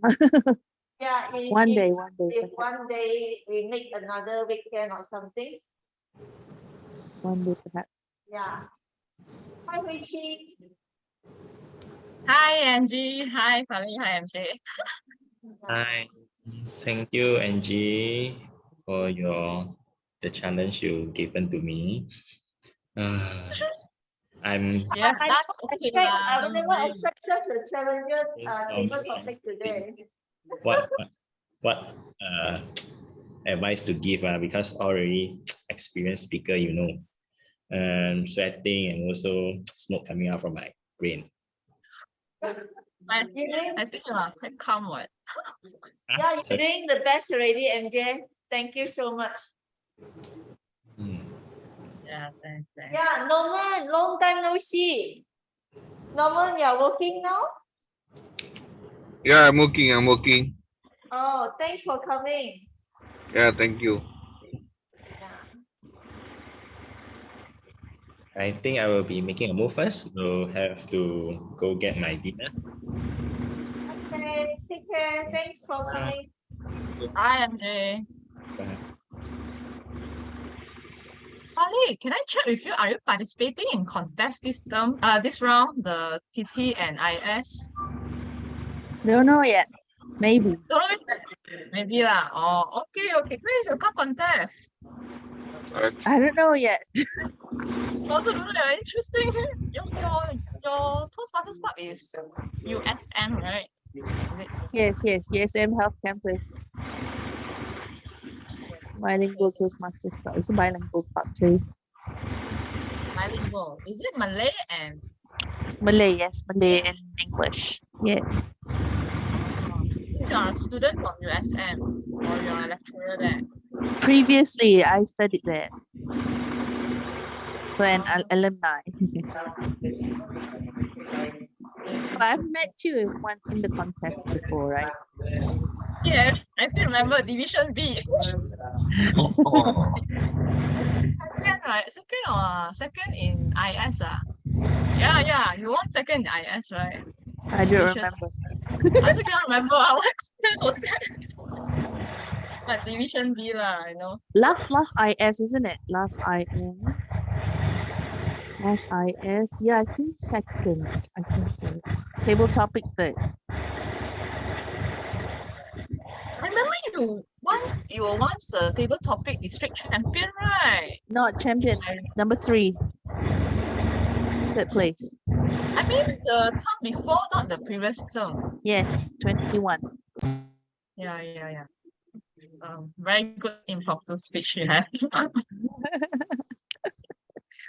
Yeah, one day, one day. if one day we make another weekend or something. One day perhaps. Yeah. Hi, Richie. Hi, Angie. Hi, Fali. Hi, MJ. Hi. Thank you, Angie, for the challenge you given to me. I'm Yeah, that's okay lah, I will don't never worry. accept such a challenging Brainstorming table and topic today. what advice to give because already experienced speaker, sweating and also smoke coming out from my brain. I think you are quite calm, what? Yeah, you're So- doing the best already, MJ. Thank you so much. Yeah, thanks. Yeah, Norman, long time no see. Norman, you're working now? Yeah, I'm working. Oh, thanks for coming. Yeah, thank you. I think I will be making a move first, so have to go get my dinner. Okay, take care. Thanks for coming. Hi, MJ. Bye. Ali, can I check with you? Are you participating in contest this term? This round, the TT and IS? Don't know yet. Maybe. Don't know. Maybe lah. Oh, okay. Where is your cup contest? I don't know yet. Also don't know. Yeah, interesting. Your Toastmasters club is USM, right? Is it? Yes, USM Health Campus. Bilingual Toastmasters Club. It's a bilingual club too. Bilingual. Is it Malay and Malay, yes, Malay and English. Yeah. you are a student from USM or you're a lecturer there? Previously, I studied there. So an alumni. But I've met you once in the contest before, right? Yes, I still remember Division B. Second, right? Second in IS. Yeah, you won second in IS, right? I don't remember. I also cannot remember what contest was that. But Division B lah, Last IS, isn't it? Last IS. Yeah, I think second. I think so. Table topic third. I remember you were once a table topic district champion, right? Not champion. Number 3. Third place. I mean the term before, not the previous term. Yes, 21. Yeah. Very good impromptu speech you have.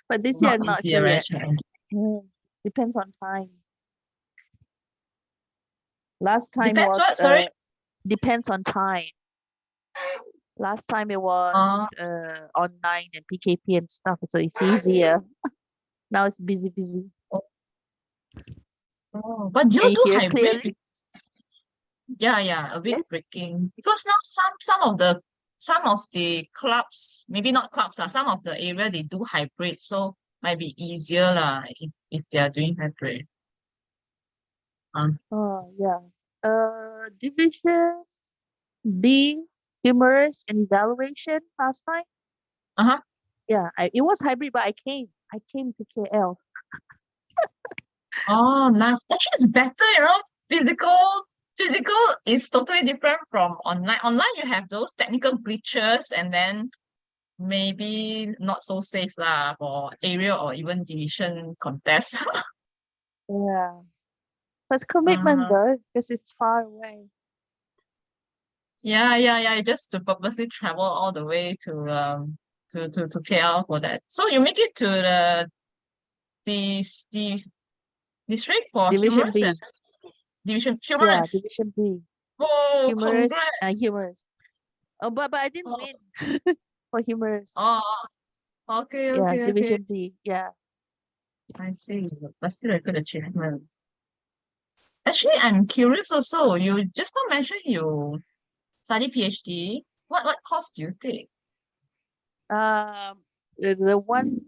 But this year, I'm not easy, sure very yet. challenging. Depends on time. Last time Depends was what, sorry? depends on time. Last time it was online and PKP and stuff, so it's easier. Now it's busy. Oh, but you Can you do hear hybrid? clearly? Yeah, a bit breaking. Because now some of the clubs, maybe not clubs, some of the area they do hybrid, so might be easier lah if they are doing hybrid. Oh yeah. Division B, humorous and evaluation last time. Yeah, it was hybrid, but I came to KL. Oh, nice. Actually, it's better, physical physical is totally different from online. Online, you have those technical glitches and then maybe not so safe lah for area or even division contest. Yeah. But it's commitment though, because it's far away. Yeah. Just to purposely travel all the way to KL for that. So you make it to the district for Division humorous. B. Division Yeah, humorous. Division B. Oh, Humorous. congrats. Humorous. Oh, but I didn't Oh. win for humorous. Oh, okay. Yeah, Division B. Yeah. I see. That's still a good achievement. Actually, I'm curious also. You just now mentioned you study PhD. What course do you take? The one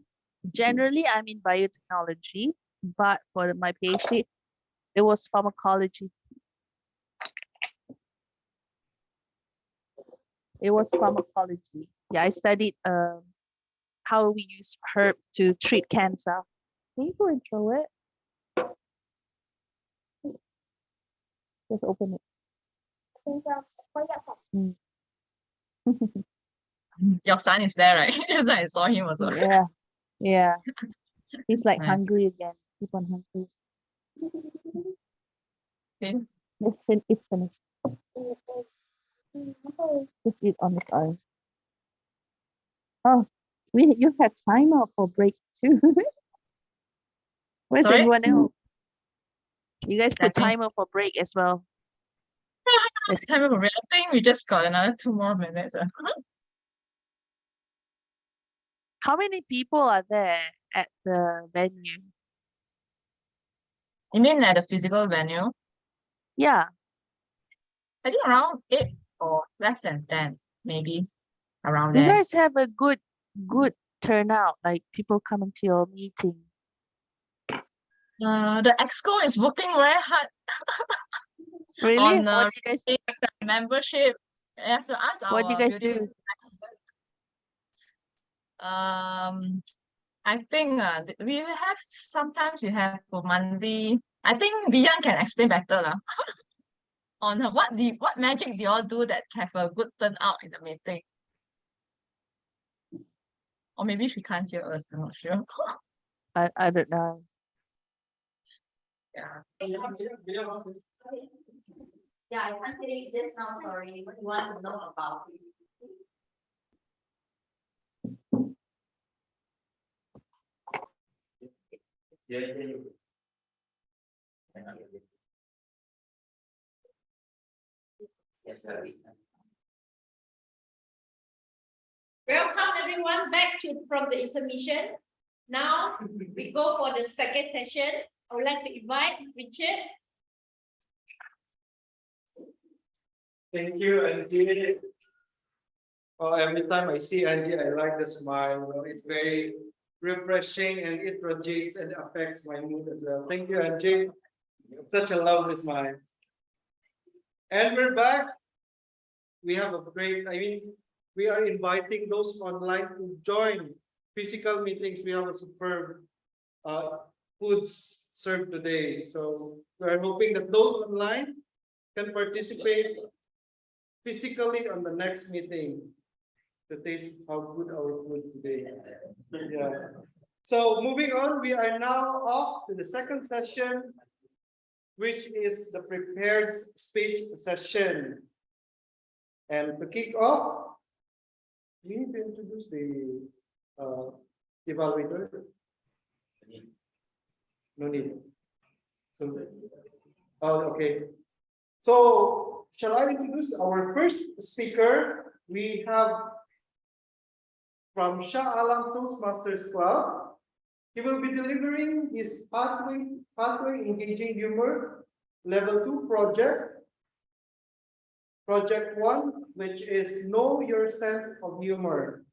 generally I'm in biotechnology, but for my PhD, it was pharmacology. It was pharmacology. Yeah, I studied how we use herbs to treat cancer. Can you go and throw it? Just open it. Mm. Your son is there, right? Just like I saw him also. Yeah. He's like Nice. hungry again. Keep on hungry. Okay. It's finished. Just eat on its own. Oh, you have timer for break too. Where's Sorry? everyone else? You guys put I think- timer for break as well. Time for break. I think we just got another 2 more minutes. How many people are there at the venue? You mean at the physical venue? Yeah. I think around 8 or less than 10, maybe around You there. guys have a good turnout, like people coming to your meeting. The exco is working very hard Really? on What do you guys membership. You have to ask What do you our guys building. do? I think we will have sometimes we have for monthly. I think Bian can explain better lah. On what magic do you all do that have a good turnout in the meeting? Or maybe she can't hear us, I'm not sure. I don't know. Yeah. Yeah, I can't hear it just now, sorry. What do you want to know about? Welcome everyone back from the intermission. Now we go for the second session. I would like to invite Richard. Thank you, Angie. Oh, every time I see Angie, I like the smile. You know, it's very refreshing and it projects and affects my mood as well. Thank you, Angie. Such a lovely smile. And we're back. We have a great, we are inviting those online to join physical meetings. We have a superb foods served today. So we're hoping that those online can participate physically on the next meeting to taste how good our food today. Yeah. So moving on, we are now off to the second session, which is the prepared speech session. And to kick off, we need to introduce the evaluator. No need. Okay. So shall I introduce our first speaker? We have from Shah Alam Toastmasters Club. He will be delivering his pathway engaging humor level 2 project 1, which is know your sense of humor.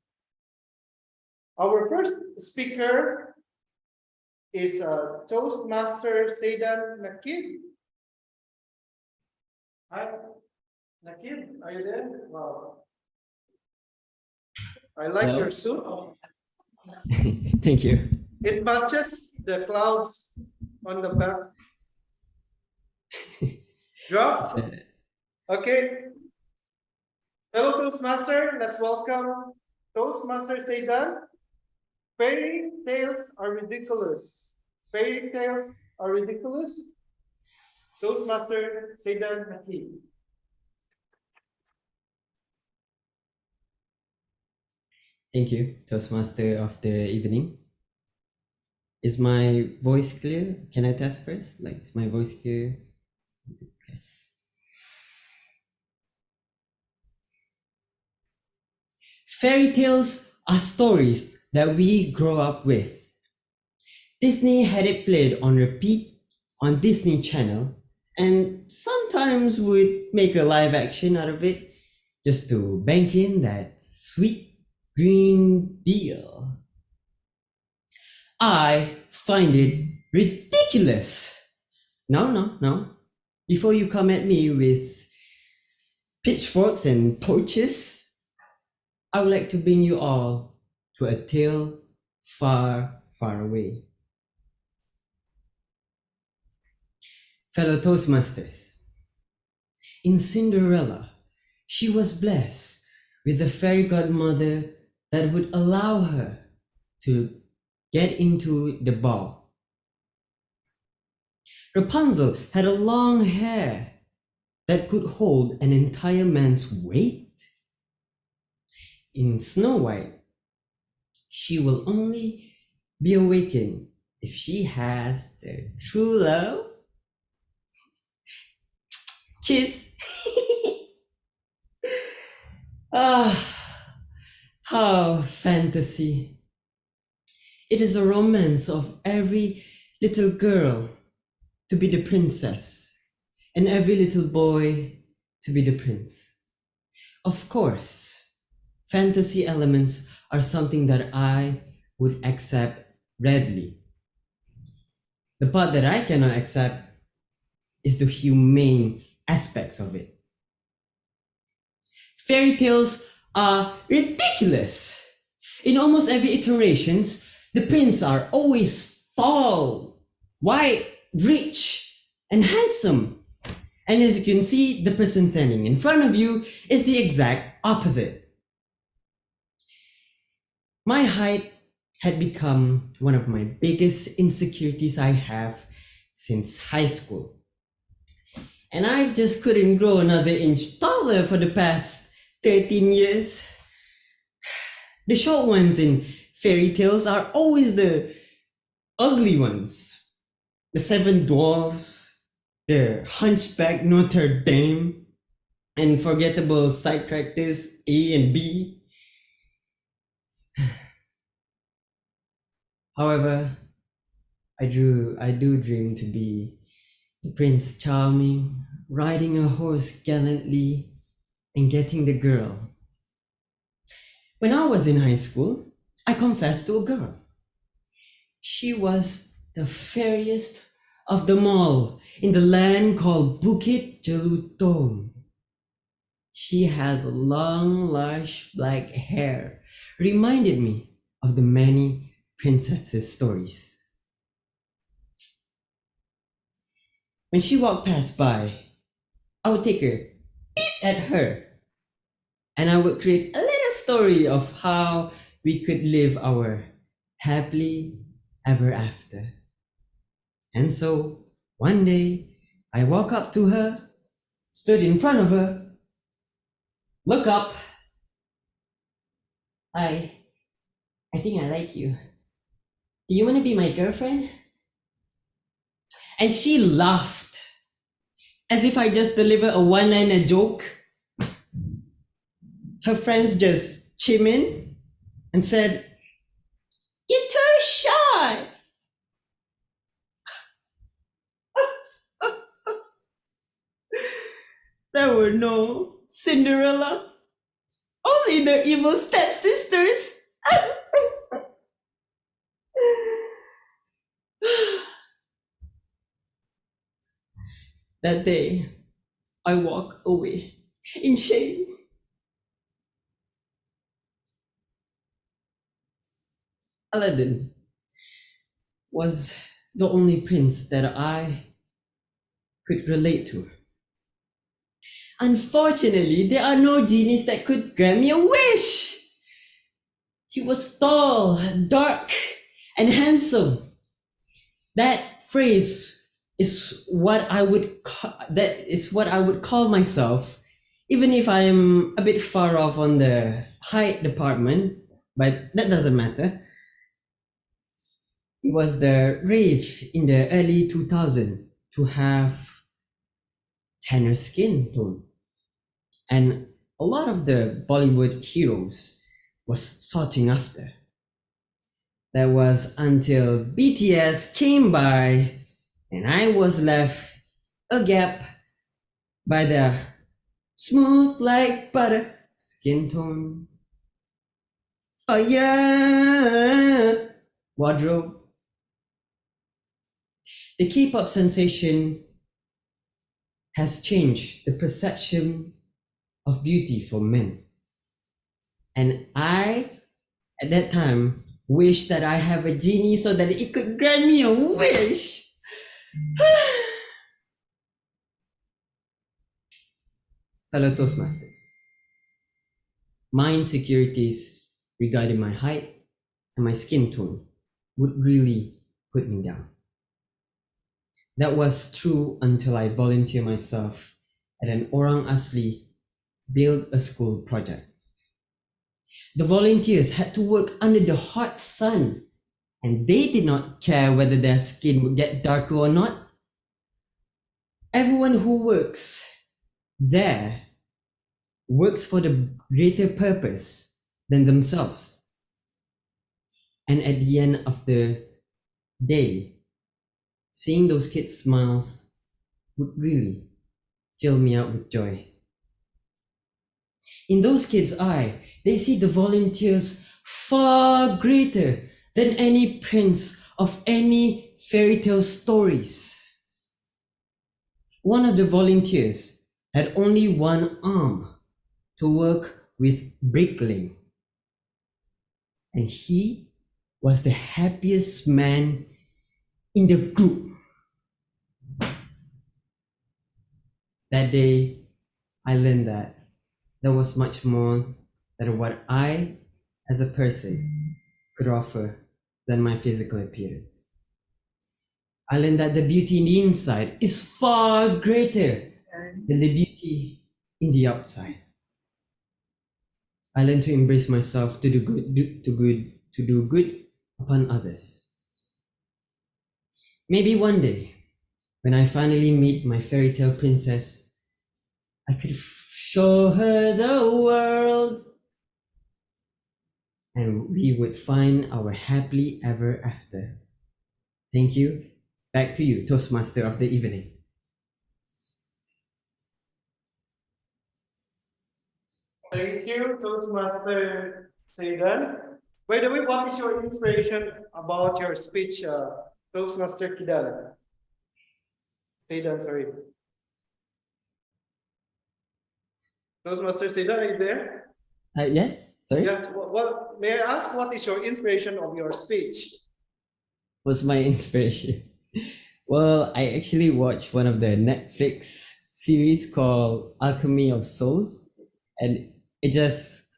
Our first speaker is Toastmaster Seidan Nakib. Hi, Nakib, are you there? Wow. I like Hello. your suit. Thank you. It matches the clouds on the back. Drop. So, Okay. Fellow Toastmaster, let's welcome Toastmaster Seidan. Fairy tales are ridiculous. Fairy tales are ridiculous. Toastmaster Seidan Hakim. thank you, Toastmaster of the evening. Is my voice clear? Can I test first? Like, is my voice clear? Okay. Fairy tales are stories that we grow up with. Disney had it played on repeat on Disney Channel and sometimes would make a live action out of it just to bank in that sweet green deal. I find it ridiculous. No. Before you come at me with pitchforks and torches, I would like to bring you all to a tale far, far away. Fellow Toastmasters, in Cinderella, she was blessed with a fairy godmother that would allow her to get into the ball. Rapunzel had a long hair that could hold an entire man's weight. In Snow White, she will only be awakened if she has the true love. Kiss. How fantasy. It is a romance of every little girl to be the princess and every little boy to be the prince. Of course, fantasy elements are something that I would accept readily. The part that I cannot accept is the humane aspects of it. Fairy tales are ridiculous. In almost every iterations, the prince are always tall, white, rich, and handsome. And as you can see, the person standing in front of you is the exact opposite. My height had become one of my biggest insecurities I have since high school. And I just couldn't grow another inch taller for the past 13 years. The short ones in fairy tales are always the ugly ones. The seven dwarfs, the hunchback Notre Dame, and forgettable side characters A and B. However, I do dream to be the Prince Charming, riding a horse gallantly and getting the girl. When I was in high school, I confessed to a girl. She was the fairest of them all in the land called Bukit Jelutong. She has long, lush black hair, reminded me of the many princesses' stories. When she walked past by, I would take a peep at her and I would create a little story of how we could live our happily ever after. And so one day I walk up to her, stood in front of her, look up. I think I like you. Do you want to be my girlfriend? And she laughed as if I just delivered a one-liner joke. Her friends just chime in and said, "You're too shy." There were no Cinderella, only the evil stepsisters. That day, I walked away in shame. Aladdin was the only prince that I could relate to. Unfortunately, there are no genies that could grant me a wish. He was tall, dark, and handsome. That phrase is what I would call myself, even if I am a bit far off on the height department, but that doesn't matter. It was the rave in the early 2000s to have tanner skin tone, and a lot of the Bollywood heroes was sorting after. That was until BTS came by and I was left a gap by the smooth like butter skin tone. Oh yeah, wardrobe. The K-pop sensation has changed the perception of beauty for men. And I, at that time, wished that I have a genie so that it could grant me a wish. Fellow Toastmasters, my insecurities regarding my height and my skin tone would really put me down. That was true until I volunteered myself at an Orang Asli Build a School project. The volunteers had to work under the hot sun, and they did not care whether their skin would get darker or not. Everyone who works there works for the greater purpose than themselves. And at the end of the day, seeing those kids' smiles would really fill me up with joy. In those kids' eye, they see the volunteers far greater than any prince of any fairy tale stories. One of the volunteers had only one arm to work with bricklaying, and he was the happiest man in the group. That day, I learned that there was much more than what I, as a person, could offer than my physical appearance. I learned that the beauty in the inside is far greater than the beauty in the outside. I learned to embrace myself, to do good upon others. Maybe one day, when I finally meet my fairy tale princess, I could show her the world, and we would find our happily ever after. Thank you. Back to you, Toastmaster of the evening. Thank you, Toastmaster Zaidan. By the way, what is your inspiration about your speech, Toastmaster Kidan? Zaidan, sorry. Toastmaster Zaidan, are you there? Yes, sorry. Yeah. Well, may I ask what is your inspiration of your speech? What's my inspiration? Well, I actually watched one of the Netflix series called Alchemy of Souls, and it just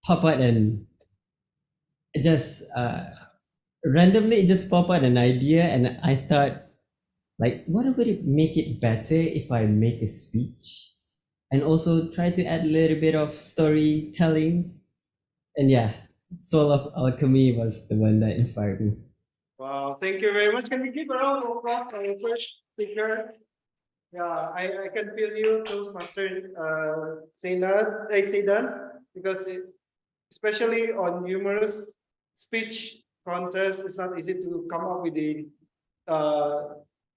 pop out and it just randomly it just pop out an idea, and I thought, like, what would it make it better if I make a speech and also try to add a little bit of storytelling? And yeah, Soul of Alchemy was the one that inspired me. Wow, thank you very much. Can we give a round of applause for our first speaker? Yeah, I can feel you, Toastmaster Zaidan, because especially on humorous speech contest, it's not easy to come up with the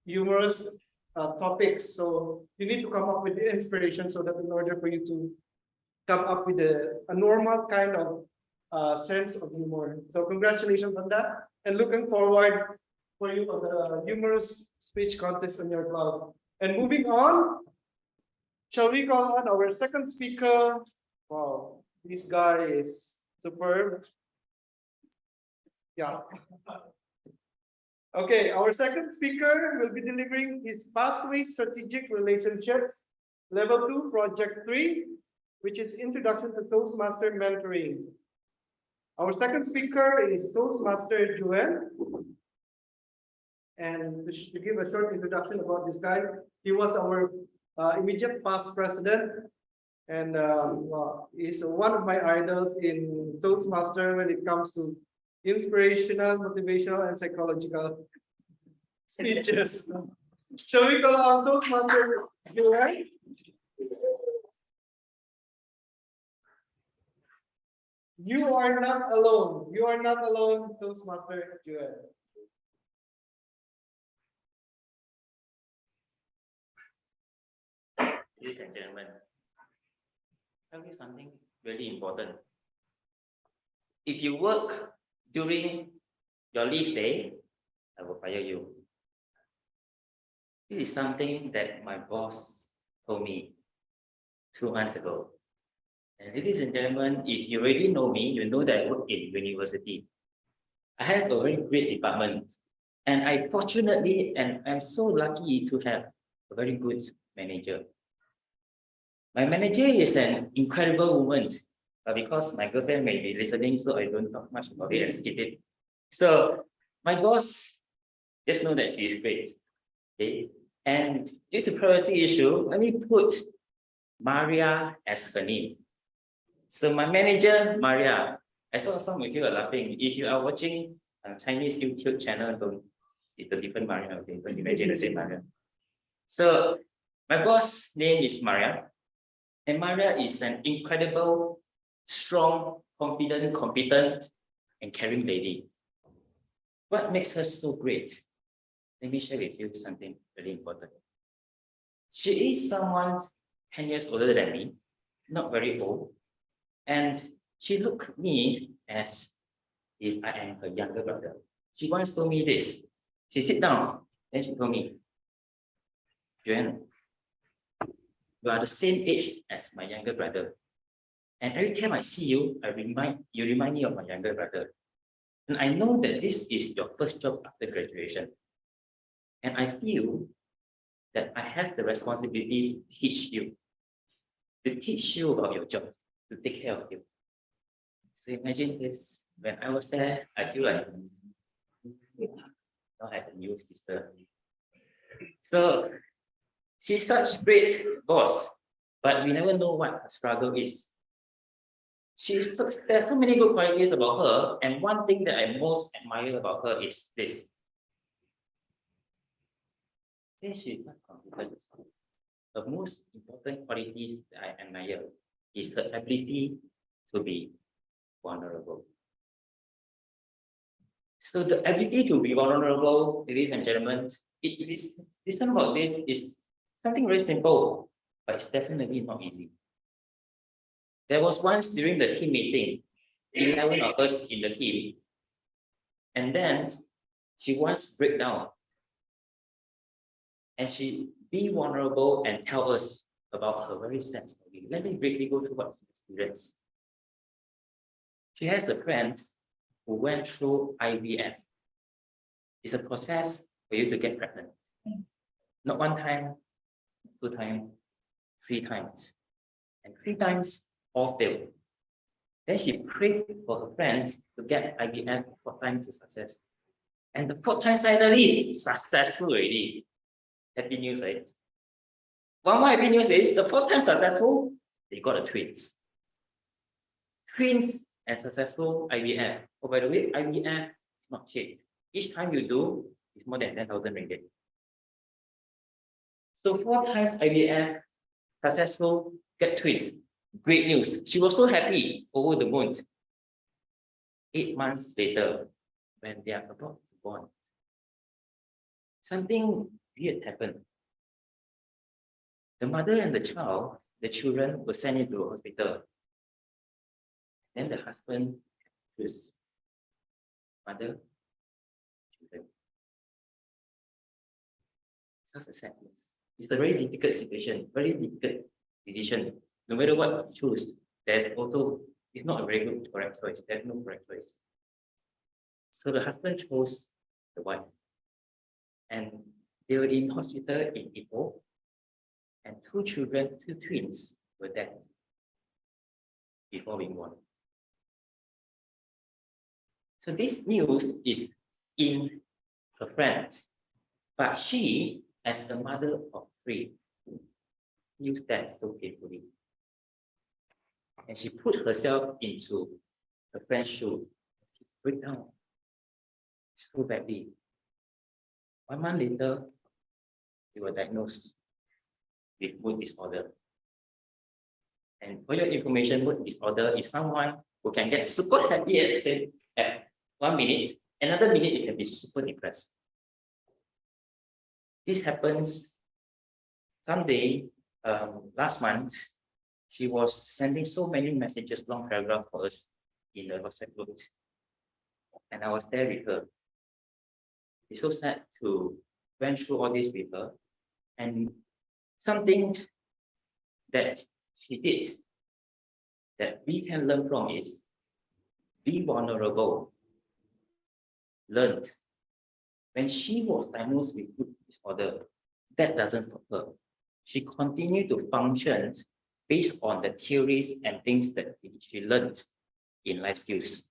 humorous topics. So you need to come up with the inspiration so that in order for you to come up with a normal kind of sense of humor. So congratulations on that, and looking forward for you on the humorous speech contest on your club. And moving on, shall we call on our second speaker? Wow, this guy is superb. Yeah. Okay, our second speaker will be delivering his Pathway Strategic Relationships Level 2, Project 3, which is Introduction to Toastmaster Mentoring. Our second speaker is Toastmaster Joel. And to give a short introduction about this guy, he was our immediate past president, and he's one of my idols in Toastmaster when it comes to inspirational, motivational, and psychological speeches. Shall we call on Toastmaster Joel? You are not alone. You are not alone, Toastmaster Joel. Ladies and gentlemen, tell me something really important. If you work during your leave day, I will fire you. This is something that my boss told me 2 months ago. And ladies and gentlemen, if you already know me, you know that I work in university. I have a very great department. And I fortunately, and I'm so lucky to have a very good manager. My manager is an incredible woman, but because my girlfriend may be listening, so I don't talk much about it and skip it. So my boss, just know that she is great. Okay? And due to privacy issue, let me put Maria as her name. So my manager, Maria, I saw some of you are laughing. If you are watching a Chinese YouTube channel, it's a different Maria, okay? Don't imagine the same Maria. So my boss name is Maria. And Maria is an incredible, strong, confident, competent, and caring lady. What makes her so great? Let me share with you something very important. She is someone 10 years older than me, not very old, and she looked at me as if I am her younger brother. She once told me this. She sit down, then she told me, Joanne, you are the same age as my younger brother. And every time I see you, you remind me of my younger brother. And I know that this is your first job after graduation. And I feel that I have the responsibility to teach you about your job, to take care of you. So imagine this, when I was there, I feel like now I have a new sister. So she's such great boss, but we never know what her struggle is. There's so many good qualities about her, and one thing that I most admire about her is this. Since she's not confident, the most important qualities that I admire is her ability to be vulnerable. So the ability to be vulnerable, ladies and gentlemen, listen about this is something very simple, but it's definitely not easy. There was once during the team meeting, 11 of us in the team, and then she once break down, and she be vulnerable and tell us about her very sad story. Let me briefly go through what she experienced. She has a friend who went through IVF. It's a process for you to get pregnant. Not 1 time, 2 times, 3 times. And 3 times all failed. Then she prayed for her friends to get IVF 4 times to success. And the 4th time finally successful already. Happy news, right? One more happy news is the 4th time successful, they got a twins. Twins and successful IVF. Oh, by the way, IVF is not cheap. Each time you do, it's more than 10,000 ringgit. So 4 times IVF, successful, get twins. Great news. She was so happy, over the moon. 8 months later, when they are about to born, something weird happened. The mother and the children were sent into a hospital. Then the husband was mother, children. Such a sadness. It's a very difficult situation, very difficult decision. No matter what you choose, it's not a very good correct choice. There's no correct choice. So the husband chose the wife. And they were in hospital in Ipoh. and two children, two twins were dead before being born. So this news is in her friends, but she, as the mother of three, used that so carefully. And she put herself into her friend's shoe, break down so badly. 1 month later, they were diagnosed with mood disorder. And for your information, mood disorder is someone who can get super happy at 1 minute, another minute it can be super depressed. This happens someday, last month, she was sending so many messages, long paragraph for us in the WhatsApp group. And I was there with her. It's so sad to went through all this with her. And something that she did that we can learn from is be vulnerable. Learned. When she was diagnosed with mood disorder, that doesn't stop her. She continued to function based on the theories and things that she learned in life skills.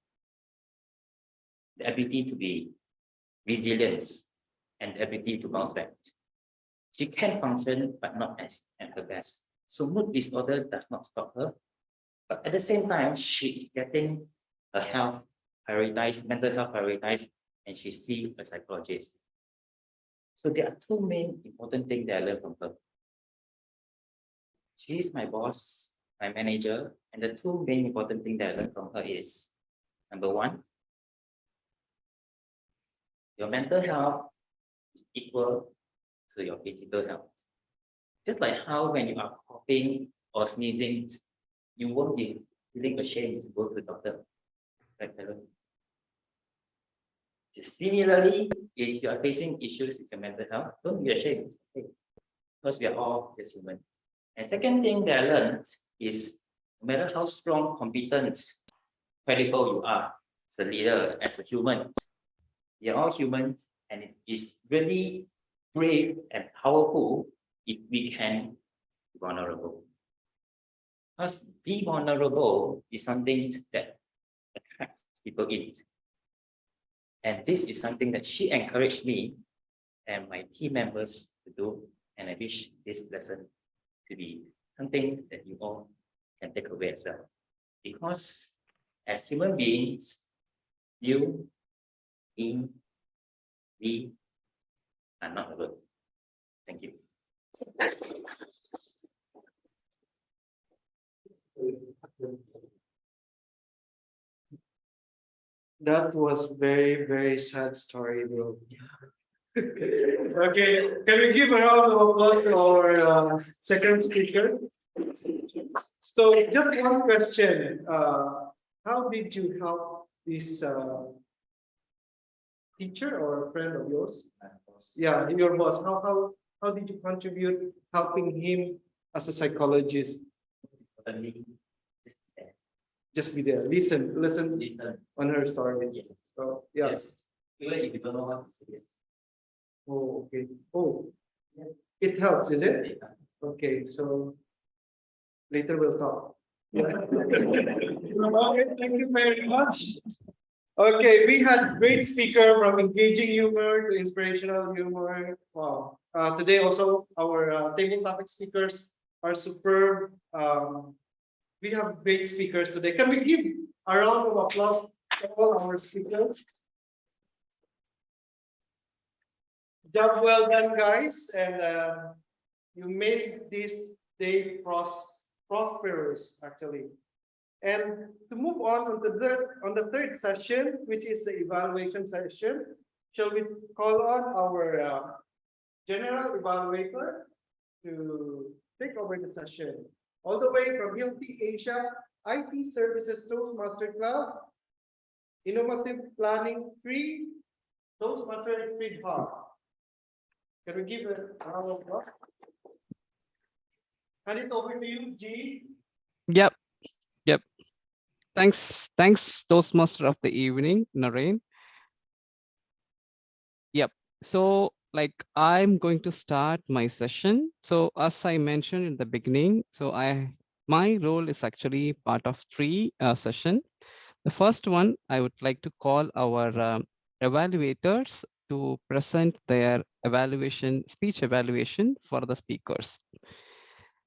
The ability to be resilient and the ability to bounce back. She can function, but not as at her best. So mood disorder does not stop her. But at the same time, she is getting her health prioritized, mental health prioritized, and she sees a psychologist. So there are two main important things that I learned from her. She is my boss, my manager, and the two main important things that I learned from her is, number one, your mental health is equal to your physical health. Just like how when you are coughing or sneezing, you won't be feeling ashamed to go to the doctor. Right, hello? Similarly, if you are facing issues with your mental health, don't be ashamed, because we are all just human. And second thing that I learned is no matter how strong, competent, credible you are as a leader, as a human, we are all humans, and it is really brave and powerful if we can be vulnerable. Because be vulnerable is something that attracts people in. And this is something that she encouraged me and my team members to do. And I wish this lesson to be something that you all can take away as well. Because as human beings, you, me, we are not alone. Thank you. That was very, very sad story, bro. Okay, can we give a round of applause to our second speaker? So just one question. How did you help this teacher or a friend of yours? Yeah, your boss. How did you contribute helping him as a psychologist? Just be there, listen on her story. So yeah. Yes. Even if you don't know what to say. Oh, okay. Oh, it helps, is it? Okay, so later we'll talk. Okay, thank you very much. Okay, we had great speaker from engaging humor to inspirational humor. Wow. Today also our table topic speakers are superb. We have great speakers today. Can we give a round of applause to all our speakers? Job well done, guys, and you made this day prosperous, actually. And to move on the third session, which is the evaluation session, shall we call on our general evaluator to take over the session? All the way from Hilti Asia IT Services Toastmaster Club, Innovative Planning 3, Toastmaster Feed Hub. Can we give a round of applause? Hand it over to you, G. Yep. Thanks, Toastmaster of the evening, Naren. Yep. So like I'm going to start my session. So as I mentioned in the beginning, so my role is actually part of three session. The first one, I would like to call our evaluators to present their evaluation, speech evaluation for the speakers.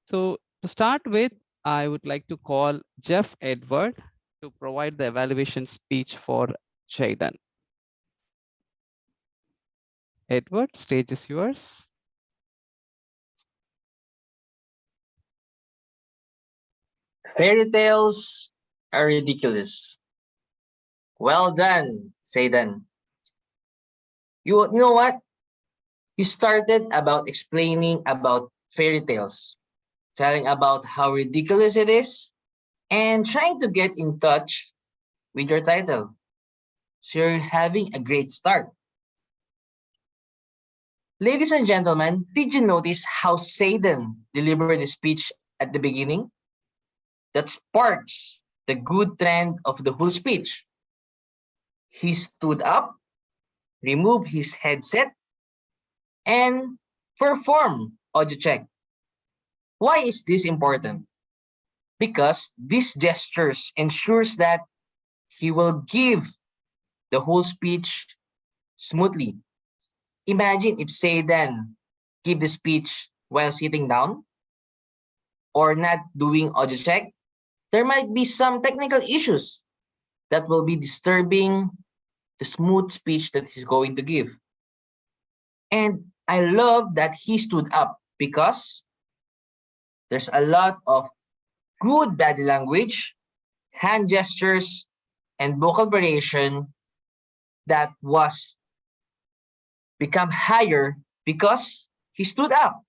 So to start with, I would like to call Jeff Edward to provide the evaluation speech for Jayden. Edward, stage is yours. Fairy tales are ridiculous. Well done, Satan. You know what? You started about explaining about fairy tales, telling about how ridiculous it is, and trying to get in touch with your title. So you're having a great start. Ladies and gentlemen, did you notice how Satan delivered the speech at the beginning? That sparks the good trend of the whole speech. He stood up, removed his headset, and performed audio check. Why is this important? Because these gestures ensures that he will give the whole speech smoothly. Imagine if Satan give the speech while sitting down or not doing audio check. There might be some technical issues that will be disturbing the smooth speech that he's going to give. And I love that he stood up because there's a lot of good body language, hand gestures, and vocal variation that was become higher because he stood up.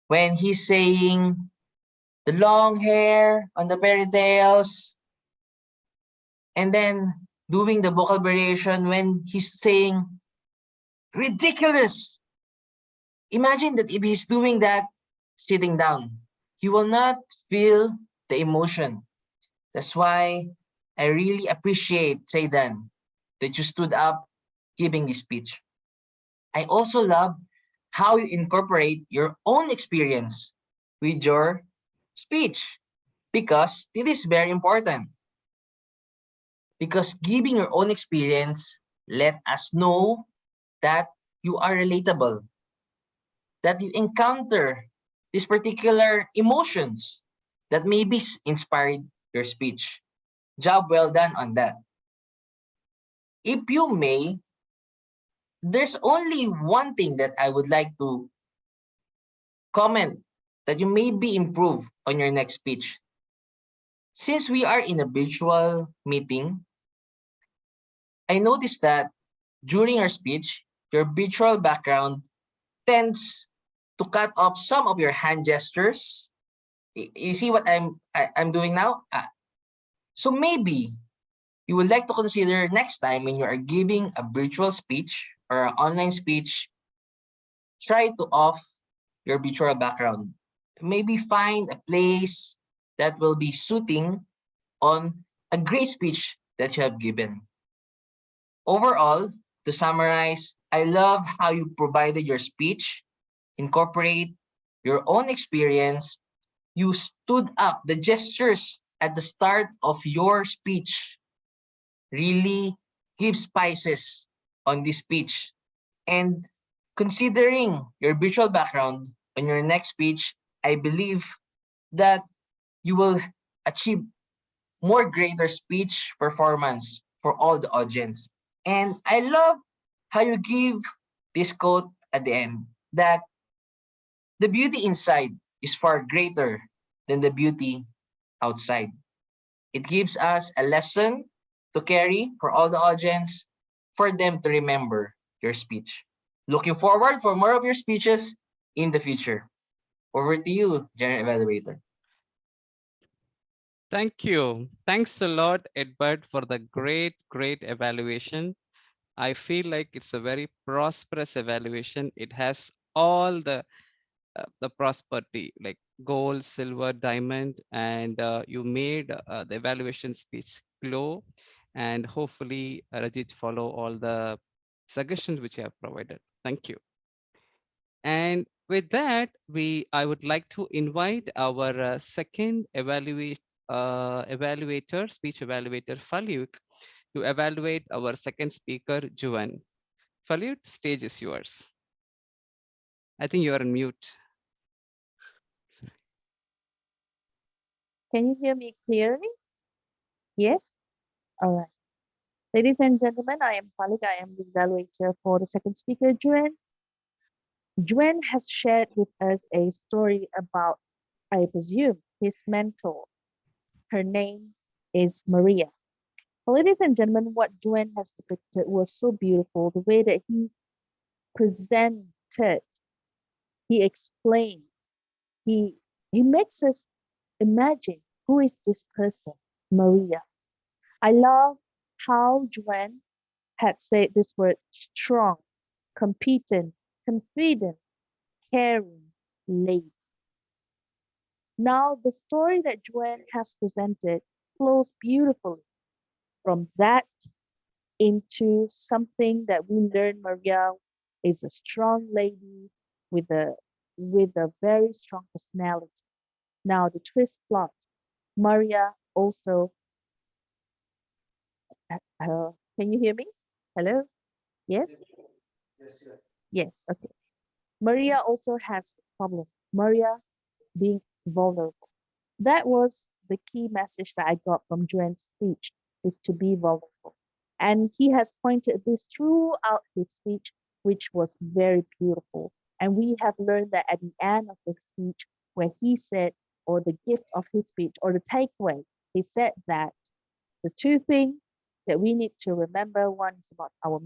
When he's saying the long hair on the fairy tales, and then doing the vocal variation when he's saying ridiculous. Imagine that if he's doing that sitting down, you will not feel the emotion. That's why I really appreciate Seidan that you stood up giving this speech. I also love how you incorporate your own experience with your speech because it is very important. Because giving your own experience let us know that you are relatable, that you encounter these particular emotions that maybe inspired your speech. Job well done on that. If you may, there's only one thing that I would like to comment that you may be improved on your next speech. Since we are in a virtual meeting, I noticed that during your speech, your virtual background tends to cut off some of your hand gestures. You see what I'm doing now? So maybe you would like to consider next time when you are giving a virtual speech or an online speech, try to off your virtual background. Maybe find a place that will be suiting on a great speech that you have given. Overall, to summarize, I love how you provided your speech, incorporate your own experience. You stood up, the gestures at the start of your speech really give spices on this speech. And considering your virtual background on your next speech, I believe that you will achieve more greater speech performance for all the audience. And I love how you give this quote at the end that the beauty inside is far greater than the beauty outside. It gives us a lesson to carry for all the audience for them to remember your speech. Looking forward for more of your speeches in the future. Over to you, General Evaluator. Thank you. Thanks a lot, Edward, for the great evaluation. I feel like it's a very prosperous evaluation. It has all the prosperity like gold, silver, diamond, and you made the evaluation speech glow. And hopefully, Rajit follow all the suggestions which you have provided. Thank you. And with that, I would like to invite our second evaluator, speech evaluator, Faluk, to evaluate our second speaker, Juan. Faluk, stage is yours. I think you are on mute. Can you hear me clearly? Yes? All right. Ladies and gentlemen, I am Falik. I am the evaluator for the second speaker, Juan. Juan has shared with us a story about, I presume, his mentor. Her name is Maria. Well, ladies and gentlemen, what Juan has depicted was so beautiful. The way that he presented, he explained, he makes us imagine who is this person, Maria. I love how Juan had said this word strong, competent, confident, caring, lady. Now, the story that Juan has presented flows beautifully from that into something that we learn Maria is a strong lady with a very strong personality. Now, the twist plot, Maria also, can you hear me? Hello? Yes? Yes, okay. Maria also has a problem. Maria being vulnerable. That was the key message that I got from Juan's speech, is to be vulnerable. And he has pointed this throughout his speech, which was very beautiful. And we have learned that at the end of the speech, where he said, or the gift of his speech, or the takeaway, he said that the two things that we need to remember, one is about our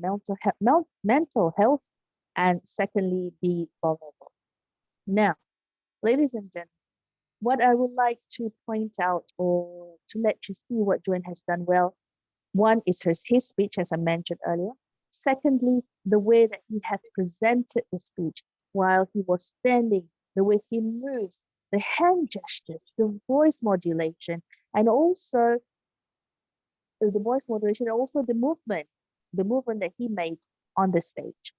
mental health, and secondly, be vulnerable. Now, ladies and gentlemen, what I would like to point out or to let you see what Juan has done well, one is his speech, as I mentioned earlier. Secondly, the way that he has presented the speech while he was standing, the way he moves, the hand gestures, the voice modulation, and also the voice moderation, and also the movement that he made on the stage.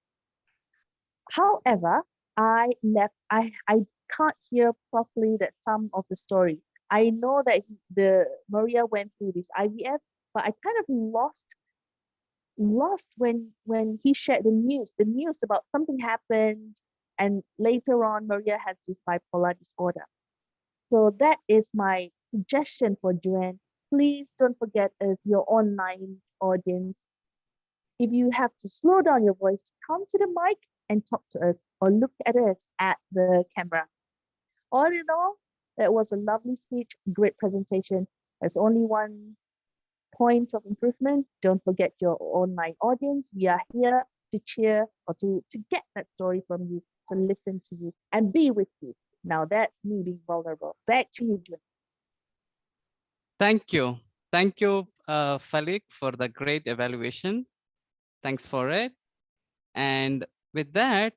However, I can't hear properly that some of the story. I know that the Maria went through this IVF, but I kind of lost when he shared the news about something happened, and later on Maria has this bipolar disorder. So that is my suggestion for Juan. Please don't forget, as your online audience, if you have to slow down your voice, come to the mic and talk to us, or look at us at the camera. All in all, that was a lovely speech, great presentation. There's only one point of improvement. Don't forget your online audience. We are here to cheer, or to get that story from you, to listen to you and be with you. Now that's me being vulnerable. Back to you, Juan. Thank you. Thank you, Falik, for the great evaluation. Thanks for it. And with that,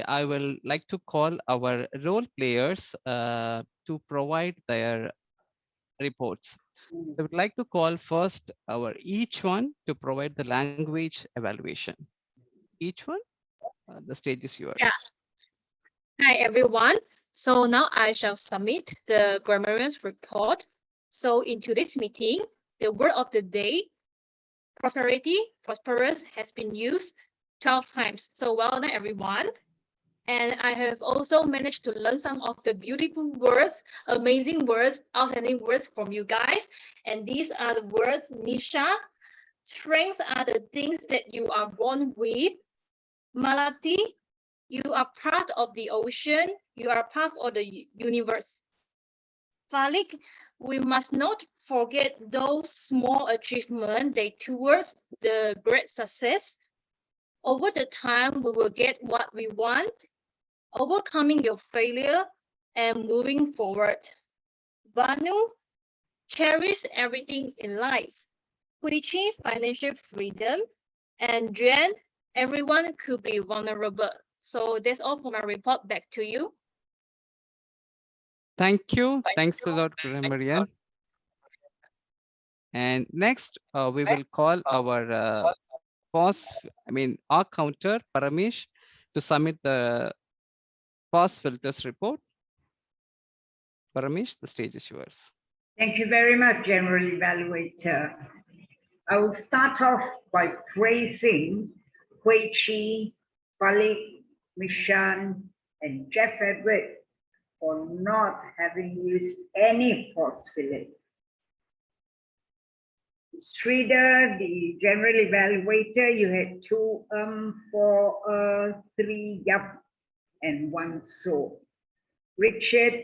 I will like to call our role players to provide their reports. I would like to call first each one to provide the language evaluation. Each one, the stage is yours. Yeah. Hi, everyone. So now I shall submit the grammarian's report. So in today's meeting, the word of the day, prosperity, prosperous, has been used 12 times. So well done, everyone. And I have also managed to learn some of the beautiful words, amazing words, outstanding words from you guys. And these are the words: Nisha, strengths are the things that you are born with. Malati, you are part of the ocean. You are part of the universe. Falik, we must not forget those small achievements that towards the great success. Over the time, we will get what we want, overcoming your failure and moving forward. Banu, cherish everything in life. Kuichi, financial freedom. And Juan, everyone could be vulnerable. So that's all for my report. Back to you. Thank you. Thanks a lot, Grammarian. And next, we will call our our counter, Paramish, to submit the pause filters report. Paramesh, the stage is yours. Thank you very much, General Evaluator. I will start off by praising Hui Chi, Falik, Mishan, and Jeff Edward for not having used any pause fillers. Sridhar, the general evaluator, you had 2 4 3 yup, and 1 so. Richard,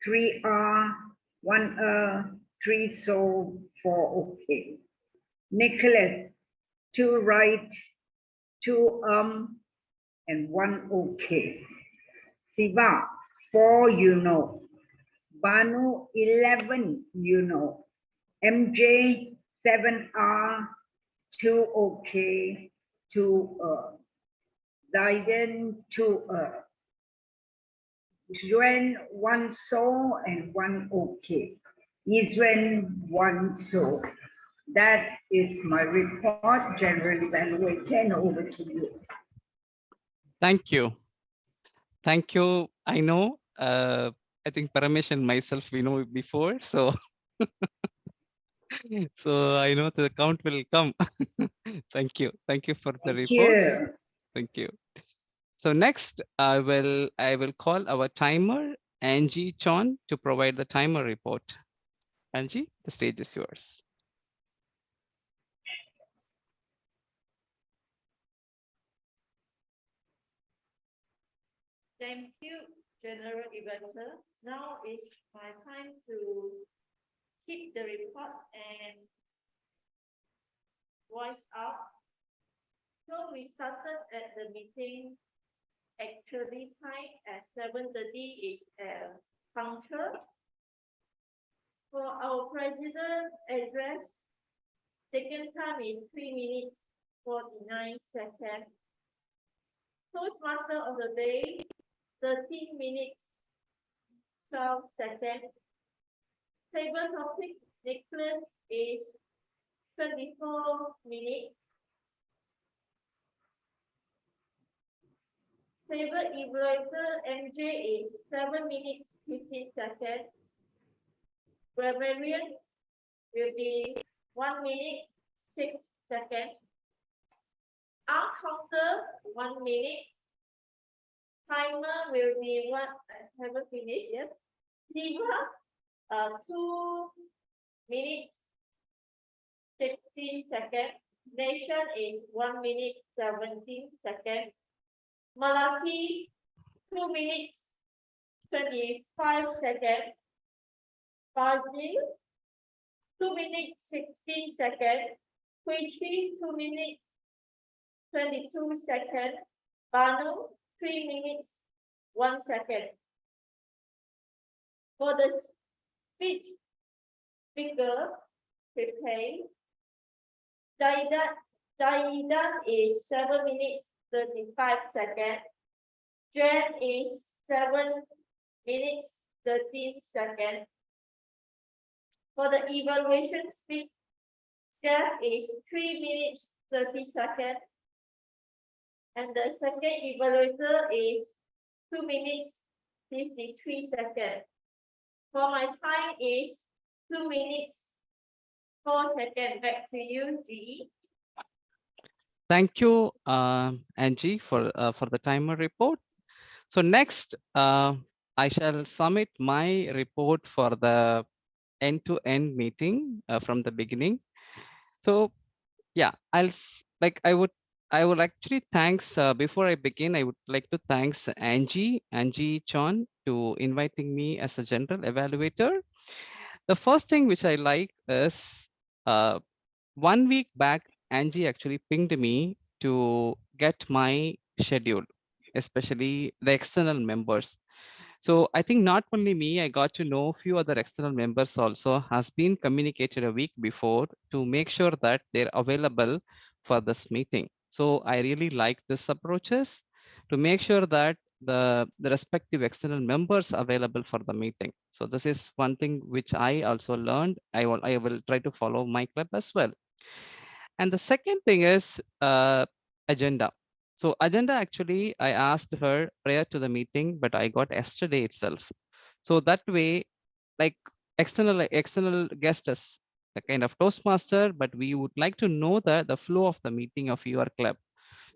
3 1 3 so, 4 okay. Nicholas, 2 right, 2 and 1 okay. Siva, 4 you know. Banu, 11 you know. MJ, 7R, 2 okay, 2 Zayden, 2 Yuen, 1 so and 1 okay. Yizuen, 1 so. That is my report, General Evaluator, and over to you. Thank you. Thank you. I know, I think Paramesh and myself, we know before, so so I know the count will come. Thank you. Thank you for the Thank report. you. Thank you. So next, I will call our timer, Angie Chon, to provide the timer report. Angie, the stage is yours. Thank you, General Evaluator. Now is my time to keep the report and voice out. So we started at the meeting. Actually, time at 7:30 is punctual. For our president address, second time is 3 minutes 49 seconds. Toastmaster of the day, 13 minutes 12 seconds. Table topic, Nicholas, is 24 minutes. Table evaluator, MJ, is 7 minutes 15 seconds. Grammarian will be 1 minute 6 seconds. Our counter, 1 minute. Timer will be I haven't finished yet. Zebra, 2 minutes 16 seconds. Nation is 1 minute 17 seconds. Malaki, 2 minutes 25 seconds. Fazil, 2 minutes 16 seconds. Quichi, 2 minutes 22 seconds. Banu, 3 minutes 1 second. For the speaker, prepare. Zaidan is 7 minutes 35 seconds. Jen is 7 minutes 13 seconds. For the evaluation speak, Jeff is 3 minutes 30 seconds. And the second evaluator is 2 minutes 53 seconds. For my time is 2 minutes 4 seconds. Back to you, GE. Thank you, Angie, for the timer report. So next, I shall submit my report for the end-to-end meeting from the beginning. So yeah, I would actually thanks before I begin, I would like to thanks Angie Chon to inviting me as a general evaluator. The first thing which I like is 1 week back, Angie actually pinged me to get my schedule, especially the external members. So I think not only me, I got to know a few other external members also has been communicated a week before to make sure that they're available for this meeting. So I really like this approaches to make sure that the respective external members available for the meeting. So this is one thing which I also learned. I will try to follow my club as well. And the second thing is agenda. So agenda actually, I asked her prior to the meeting, but I got yesterday itself. So that way, like external guest as a kind of Toastmaster, but we would like to know the flow of the meeting of your club.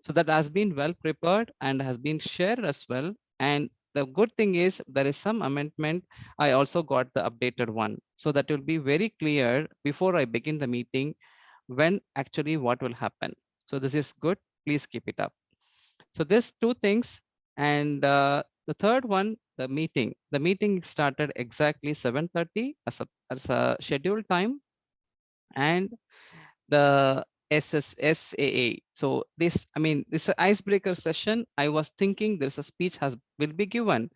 So that has been well prepared and has been shared as well. And the good thing is there is some amendment. I also got the updated one. So that will be very clear before I begin the meeting when actually what will happen. So this is good. Please keep it up. So there's two things. And the third one, the meeting. The meeting started exactly 7:30 as a scheduled time. And the SSSAA. So this, I mean, this icebreaker session, I was thinking there's a speech will be given,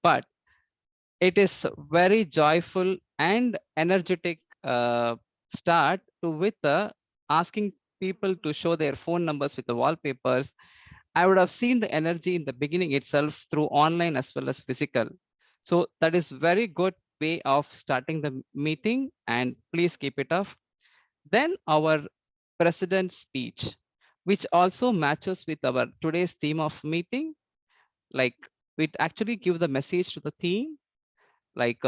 but it is very joyful and energetic start to with asking people to show their phone numbers with the wallpapers. I would have seen the energy in the beginning itself through online as well as physical. So that is very good way of starting the meeting, and please keep it up. Then our president's speech, which also matches with our today's theme of meeting. Like we actually give the message to the team, like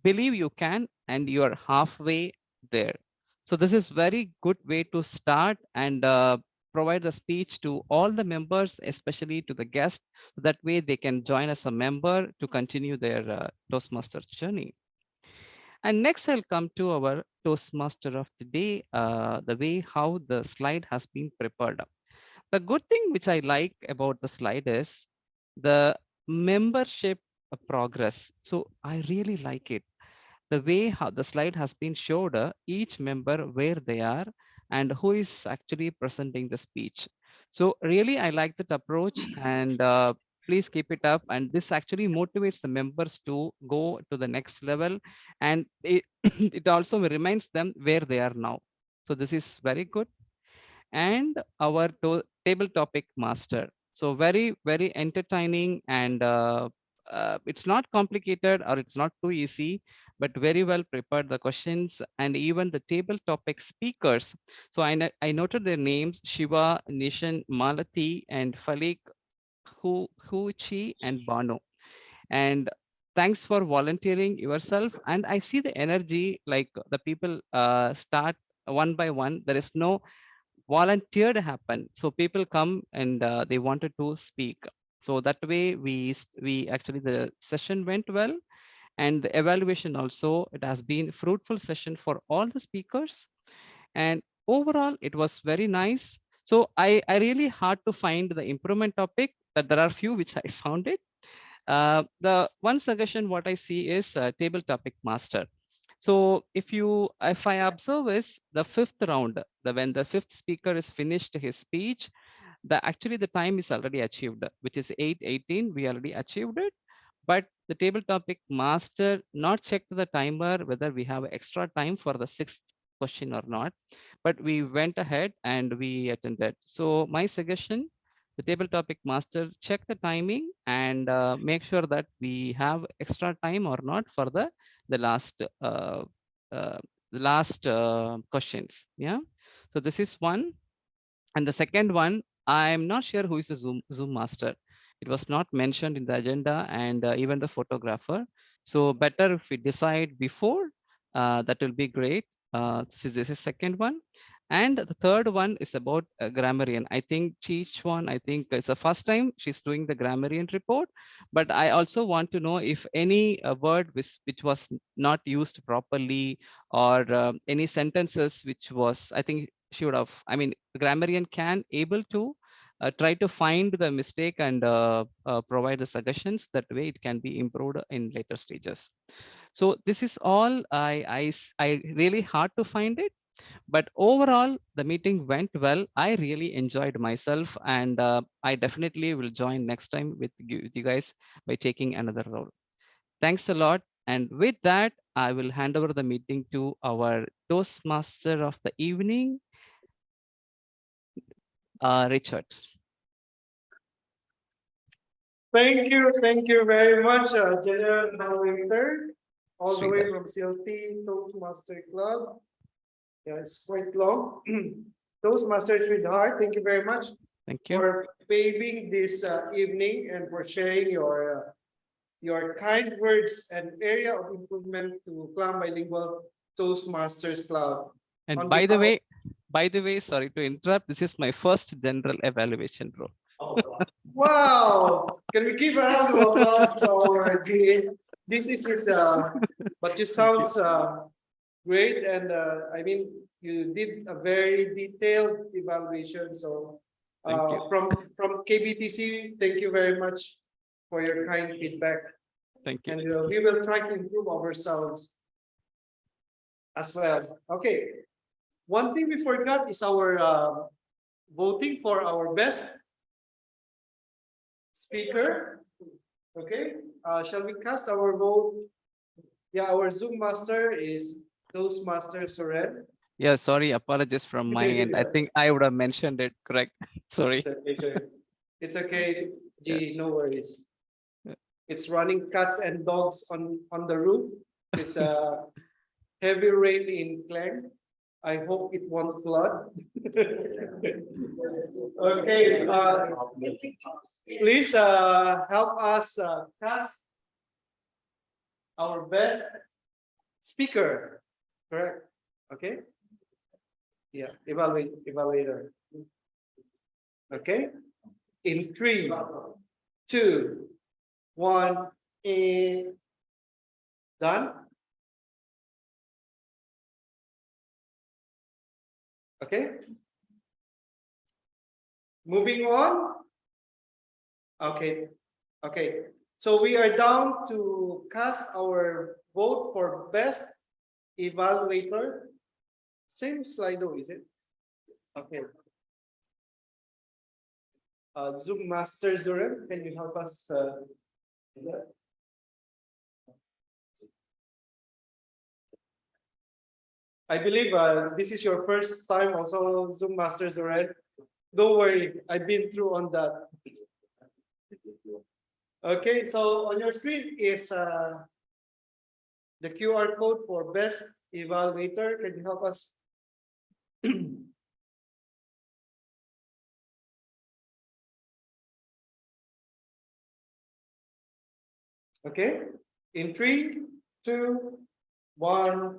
believe you can and you're halfway there. So this is very good way to start and provide the speech to all the members, especially to the guests. So that way they can join as a member to continue their Toastmaster journey. And next I'll come to our Toastmaster of the day, the way how the slide has been prepared. The good thing which I like about the slide is the membership progress. So I really like it. The way how the slide has been showed, each member where they are and who is actually presenting the speech. So really, I like that approach, and please keep it up. And this actually motivates the members to go to the next level, and it, it also reminds them where they are now. So this is very good. And our table topic master. So very entertaining, and it's not complicated or it's not too easy, but very well prepared the questions and even the table topic speakers. So I noted their names: Shiva, Nishan, Malati, and Falik, Hu Chi, and Bano. And thanks for volunteering yourself. And I see the energy, like the people start one by one. There is no volunteer to happen. So people come and they wanted to speak. So that way we actually the session went well, and the evaluation also, it has been fruitful session for all the speakers. And overall it was very nice. So I really hard to find the improvement topic, but there are few which I found it. The one suggestion what I see is table topic master. So if I observe is the fifth round, when the fifth speaker is finished his speech, actually the time is already achieved, which is 8:18. We already achieved it. But the table topic master not checked the timer whether we have extra time for the sixth question or not. But we went ahead and we attended. So my suggestion, the table topic master, check the timing and make sure that we have extra time or not for the last uh, questions. Yeah. So this is one. And the second one, I'm not sure who is the Zoom master. It was not mentioned in the agenda, and even the photographer. So better if we decide before, that will be great. This is second one. And the third one is about a grammarian. I think each one, I think it's the first time she's doing the grammarian report, but I also want to know if any word which was not used properly, or any sentences which was, I think she would have, I mean, the grammarian can able to try to find the mistake and provide the suggestions. That way it can be improved in later stages. So this is all I really hard to find it, but overall the meeting went well. I really enjoyed myself, and I definitely will join next time with you guys by taking another role. Thanks a lot. And with that, I will hand over the meeting to our Toastmaster of the evening, Richard. Thank you very much, General Moderator, all the way Sridhar. from CLT Toastmaster Club. Yeah, it's quite long. Toastmasters with heart, thank you very much. Thank you. for paving this evening and for sharing your kind words and area of improvement to Klang Bilingual Toastmasters Club. And On by the behalf- way, sorry to interrupt. This is my first general evaluation role. Wow! Can we give a round of applause to our GA? This is his, but you sounds great, and I mean, you did a very detailed evaluation. So Thank you. from KBTC, thank you very much for your kind feedback. Thank you. And we will try to improve ourselves as well. Okay. One thing we forgot is our voting for our best speaker. Okay. Shall we cast our vote? Yeah, our Zoom master is Toastmaster Soren. Yeah, sorry, apologies from my end. I think I would have mentioned it correct. Sorry. It's okay, G, no worries. It's running cats and dogs on the roof. It's a heavy rain in Klang. I hope it won't flood. Okay, please help us cast our best speaker. Correct? Okay. Yeah, evaluator. Okay. In 3, 2, 1, and done. Okay. Moving on. Okay. Okay. So we are down to cast our vote for best evaluator. Same Slido, is it? Okay. Zoom Master Zoran, can you help us? Do that? I believe this is your first time also Zoom Master Zoran. Don't worry, I've been through on that. Okay, so on your screen is the QR code for best evaluator. Can you help us? Okay, in 3, 2, 1,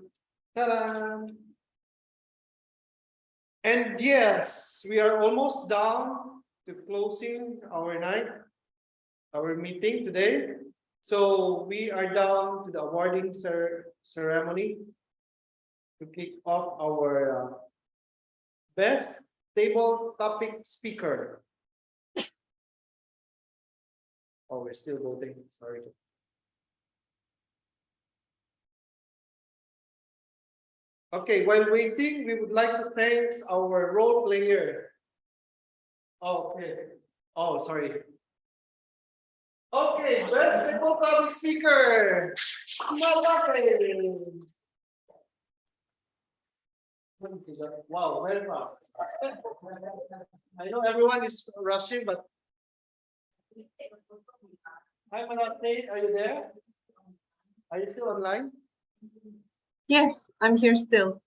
ta-da! And yes, we are almost down to closing our night, our meeting today. So we are down to the awarding ceremony to kick off our best table topic speaker. Oh, we're still voting, sorry. Okay, while waiting, we would like to thank our role player. Oh, okay. Oh, sorry. Okay, best table topic speaker. Wow, very fast. I know everyone is rushing, but hi, Malate, are you there? Are you still online? Yes, I'm here still.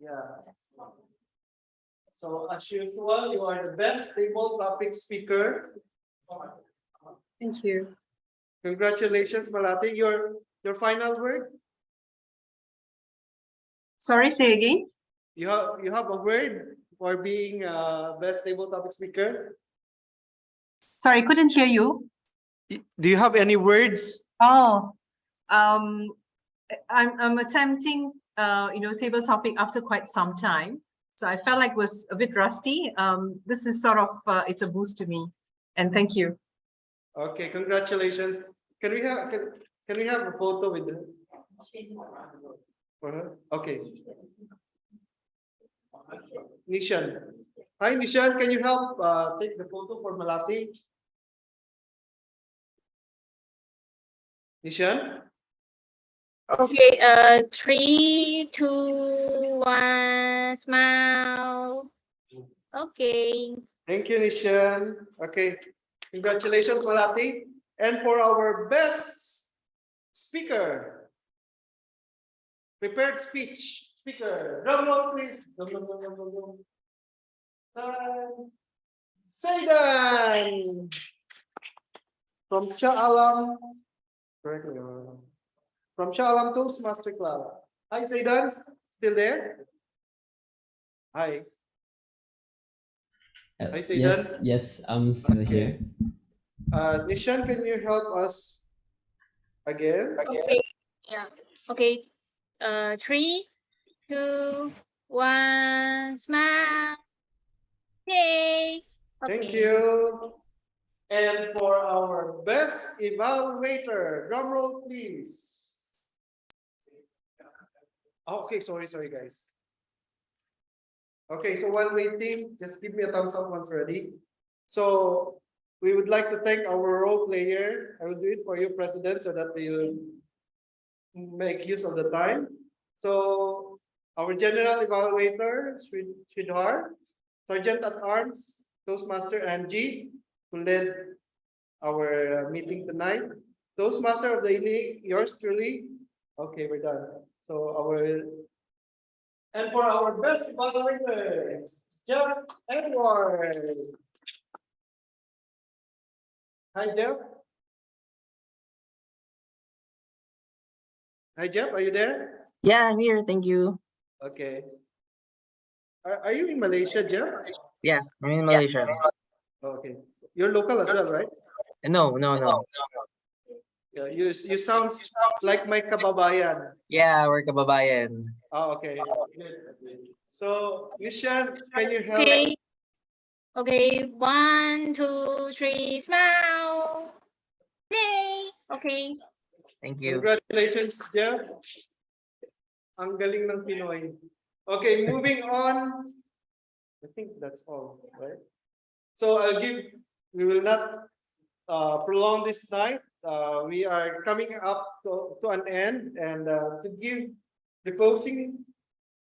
Yeah. So as usual, you are the best table topic speaker. Thank you. Congratulations, Malate. Your final word? Sorry, say again. You have a word for being best table topic speaker? Sorry, couldn't hear you. Do you have any words? Oh, I'm attempting table topic after quite some time. So I felt like it was a bit rusty. This is sort of it's a boost to me. And thank you. Okay, congratulations. Can we have a photo with her? For her? Okay. Nishan. Hi Nishan, can you help take the photo for Malati? Nishan? Okay, 3, 2, 1, smile. Okay. Thank you, Nishan. Okay, congratulations, Malati. And for our best speaker, prepared speech speaker, drum roll, please. Drum, drum, drum, drum, drum, drum. Zaidan from Shah Alam. Correct me. From Shah Alam Toastmaster Club. Hi, Zaidan. Still there? Hi. Hi, Zaidan. Yes, I'm still here. Nishan, can you help us again? Okay. Yeah. Okay. 3, 2, 1, smile. Yay. Thank Okay. you. And for our best evaluator, drum roll, please. Okay, sorry, guys. Okay, so while waiting, just give me a thumbs up once ready. So we would like to thank our role player. I will do it for you, President, so that you make use of the time. So our general evaluator, Sridhar, Sergeant at Arms, Toastmaster Angie, who led our meeting tonight. Toastmaster of the evening, yours truly. Okay, we're done. So and for our best evaluators, Jeff Edward. Hi, Jeff. Hi, Jeff. Are you there? Yeah, I'm here. Thank you. Okay. Are you in Malaysia, Jeff? Yeah, I'm in Malaysia. Okay. You're local as well, right? No. Yeah, you sound like my kababayan. Yeah, we're kababayan. Oh, okay. So, Nishan, can you help? Okay. Okay. 1, 2, 3, smile. Yay. Okay. Thank you. Congratulations, Jeff. Ang galing ng Pinoy. Okay, moving on. I think that's all, right? So we will not prolong this night. We are coming up to an end, and to give the closing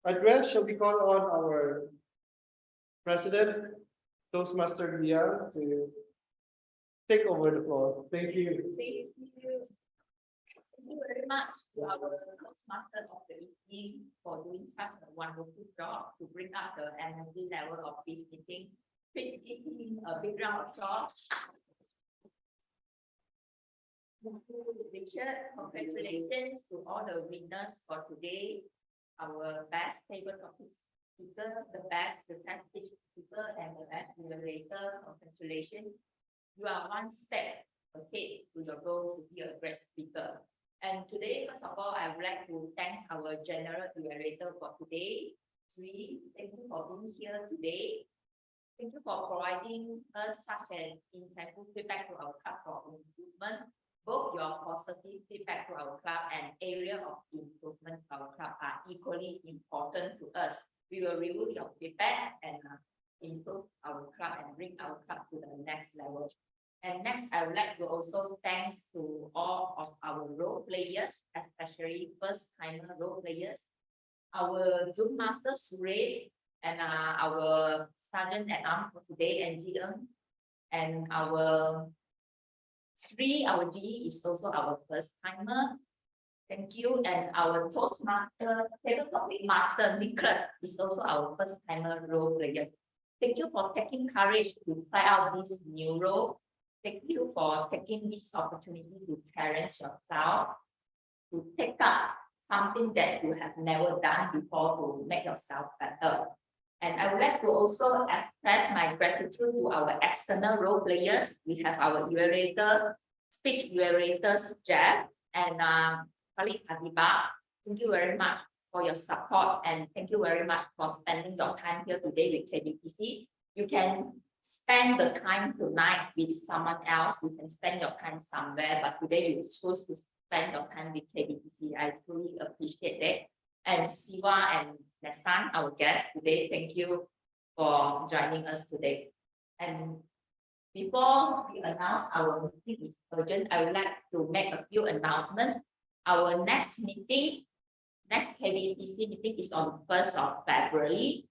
address, shall we call on our President, Toastmaster Liang, to take over the floor. Thank you. Thank you. Thank you very much to our Toastmaster of the evening for doing such a wonderful job to bring up the energy level of this meeting. Please give him a big round of applause. Thank you, Richard. Congratulations to all the winners for today. Our best table topic speaker, the best presentation speaker, and the best moderator. Congratulations. You are one step ahead to your goal to be a great speaker. And today, first of all, I would like to thank our general evaluator for today. Thank you for being here today. Thank you for providing us such an insightful feedback to our club for improvement. Both your positive feedback to our club and area of improvement to our club are equally important to us. We will review your feedback and improve our club and bring our club to the next level. And next, I would like to also thanks to all of our role players, especially first-timer role players, our Zoom master Suray, and our sergeant at arms for today, Angie, and our Sri, our G is also our first-timer. Thank you. And our Toastmaster, table topic master Nicholas is also our first-timer role player. Thank you for taking courage to try out this new role. Thank you for taking this opportunity to challenge yourself, to take up something that you have never done before to make yourself better. And I would like to also express my gratitude to our external role players. We have our evaluator, speech evaluators, Jeff, and colleague Adiba. Thank you very much for your support, and thank you very much for spending your time here today with KBTC. You can spend the time tonight with someone else. You can spend your time somewhere, but today you choose to spend your time with KBTC. I truly appreciate that. And Siwa and Nasan, our guest today, thank you for joining us today. And before we announce our meeting is urgent, I would like to make a few announcements. Our next meeting, next KBTC meeting is on 1st of February.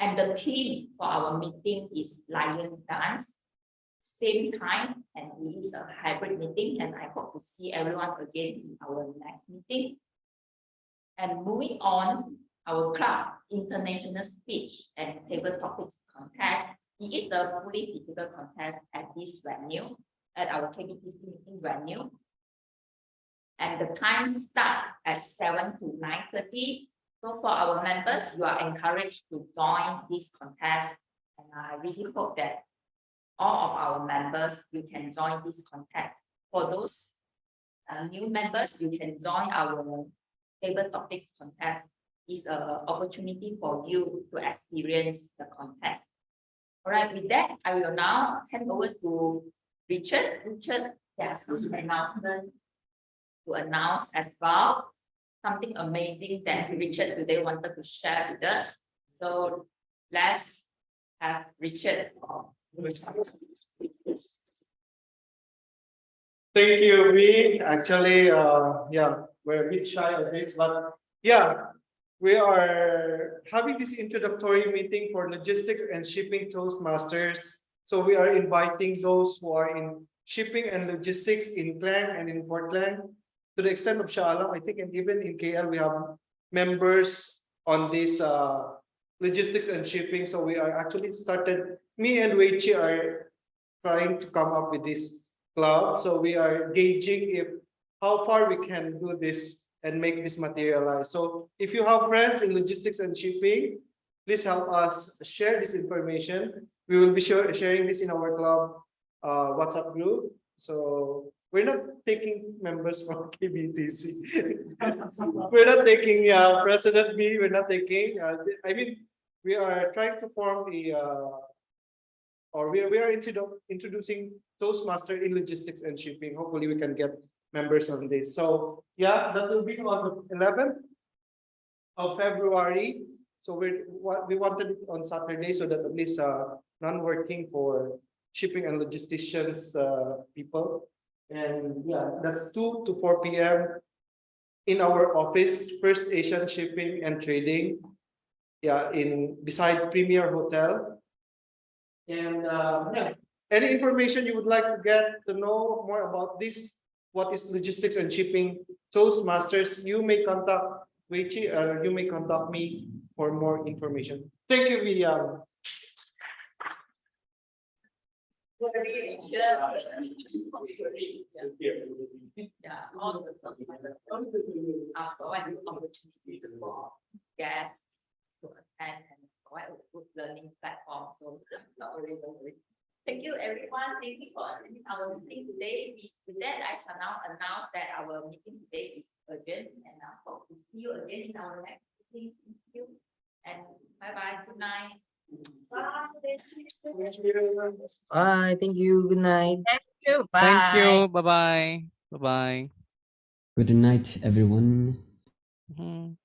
And the theme for our meeting is Lion Dance. Same time, and it is a hybrid meeting, and I hope to see everyone again in our next meeting. And moving on, our club international speech and table topics contest It is the fully physical contest at this venue, at our KBTC meeting venue. And the time start at 7 to 9:30. So for our members, you are encouraged to join this contest. And I really hope that all of our members, you can join this contest. For those new members, you can join our table topics contest. It's an opportunity for you to experience the contest. All right, with that, I will now hand over to Richard. Richard, there's some announcement to announce as well. Something amazing that Richard today wanted to share with us. So let's have Richard. Thank you, Vi. Actually, yeah, we're a bit shy of this, but yeah, we are having this introductory meeting for logistics and shipping Toastmasters. So we are inviting those who are in shipping and logistics in Klang and in Portland. To the extent of Shaalam, I think, and even in KL, we have members on this logistics and shipping. So we are actually started, me and Weichi are trying to come up with this club. So we are gauging if how far we can do this and make this materialize. So if you have friends in logistics and shipping, please help us share this information. We will be sharing this in our club WhatsApp group. So we're not taking members from KBTC. We're not taking President B. We're not taking. I mean, we are trying to form the or we are introducing Toastmaster in logistics and shipping. Hopefully, we can get members on this. So yeah, that will be on the 11th of February. So we wanted it on Saturday so that at least non-working for shipping and logisticians people. And yeah, that's 2 to 4 p.m. in our office, First Asian Shipping and Trading. Yeah, beside Premier Hotel. And yeah, any information you would like to get to know more about this, what is logistics and shipping Toastmasters, you may contact Weichi or you may contact me for more information. Thank you, William. Yeah, all the Toastmasters are providing opportunities for guests to attend and provide a good learning platform. So not worry, don't worry. Thank you, everyone. Thank you for attending our meeting today. With that, I shall now announce that our meeting today is urgent, and I hope to see you again in our next meeting. Thank you, and bye-bye. Good night. Bye. Bye. Thank you. Good night. Thank you. Bye. Thank you. Bye-bye. Bye-bye. Good night, everyone. Mhm.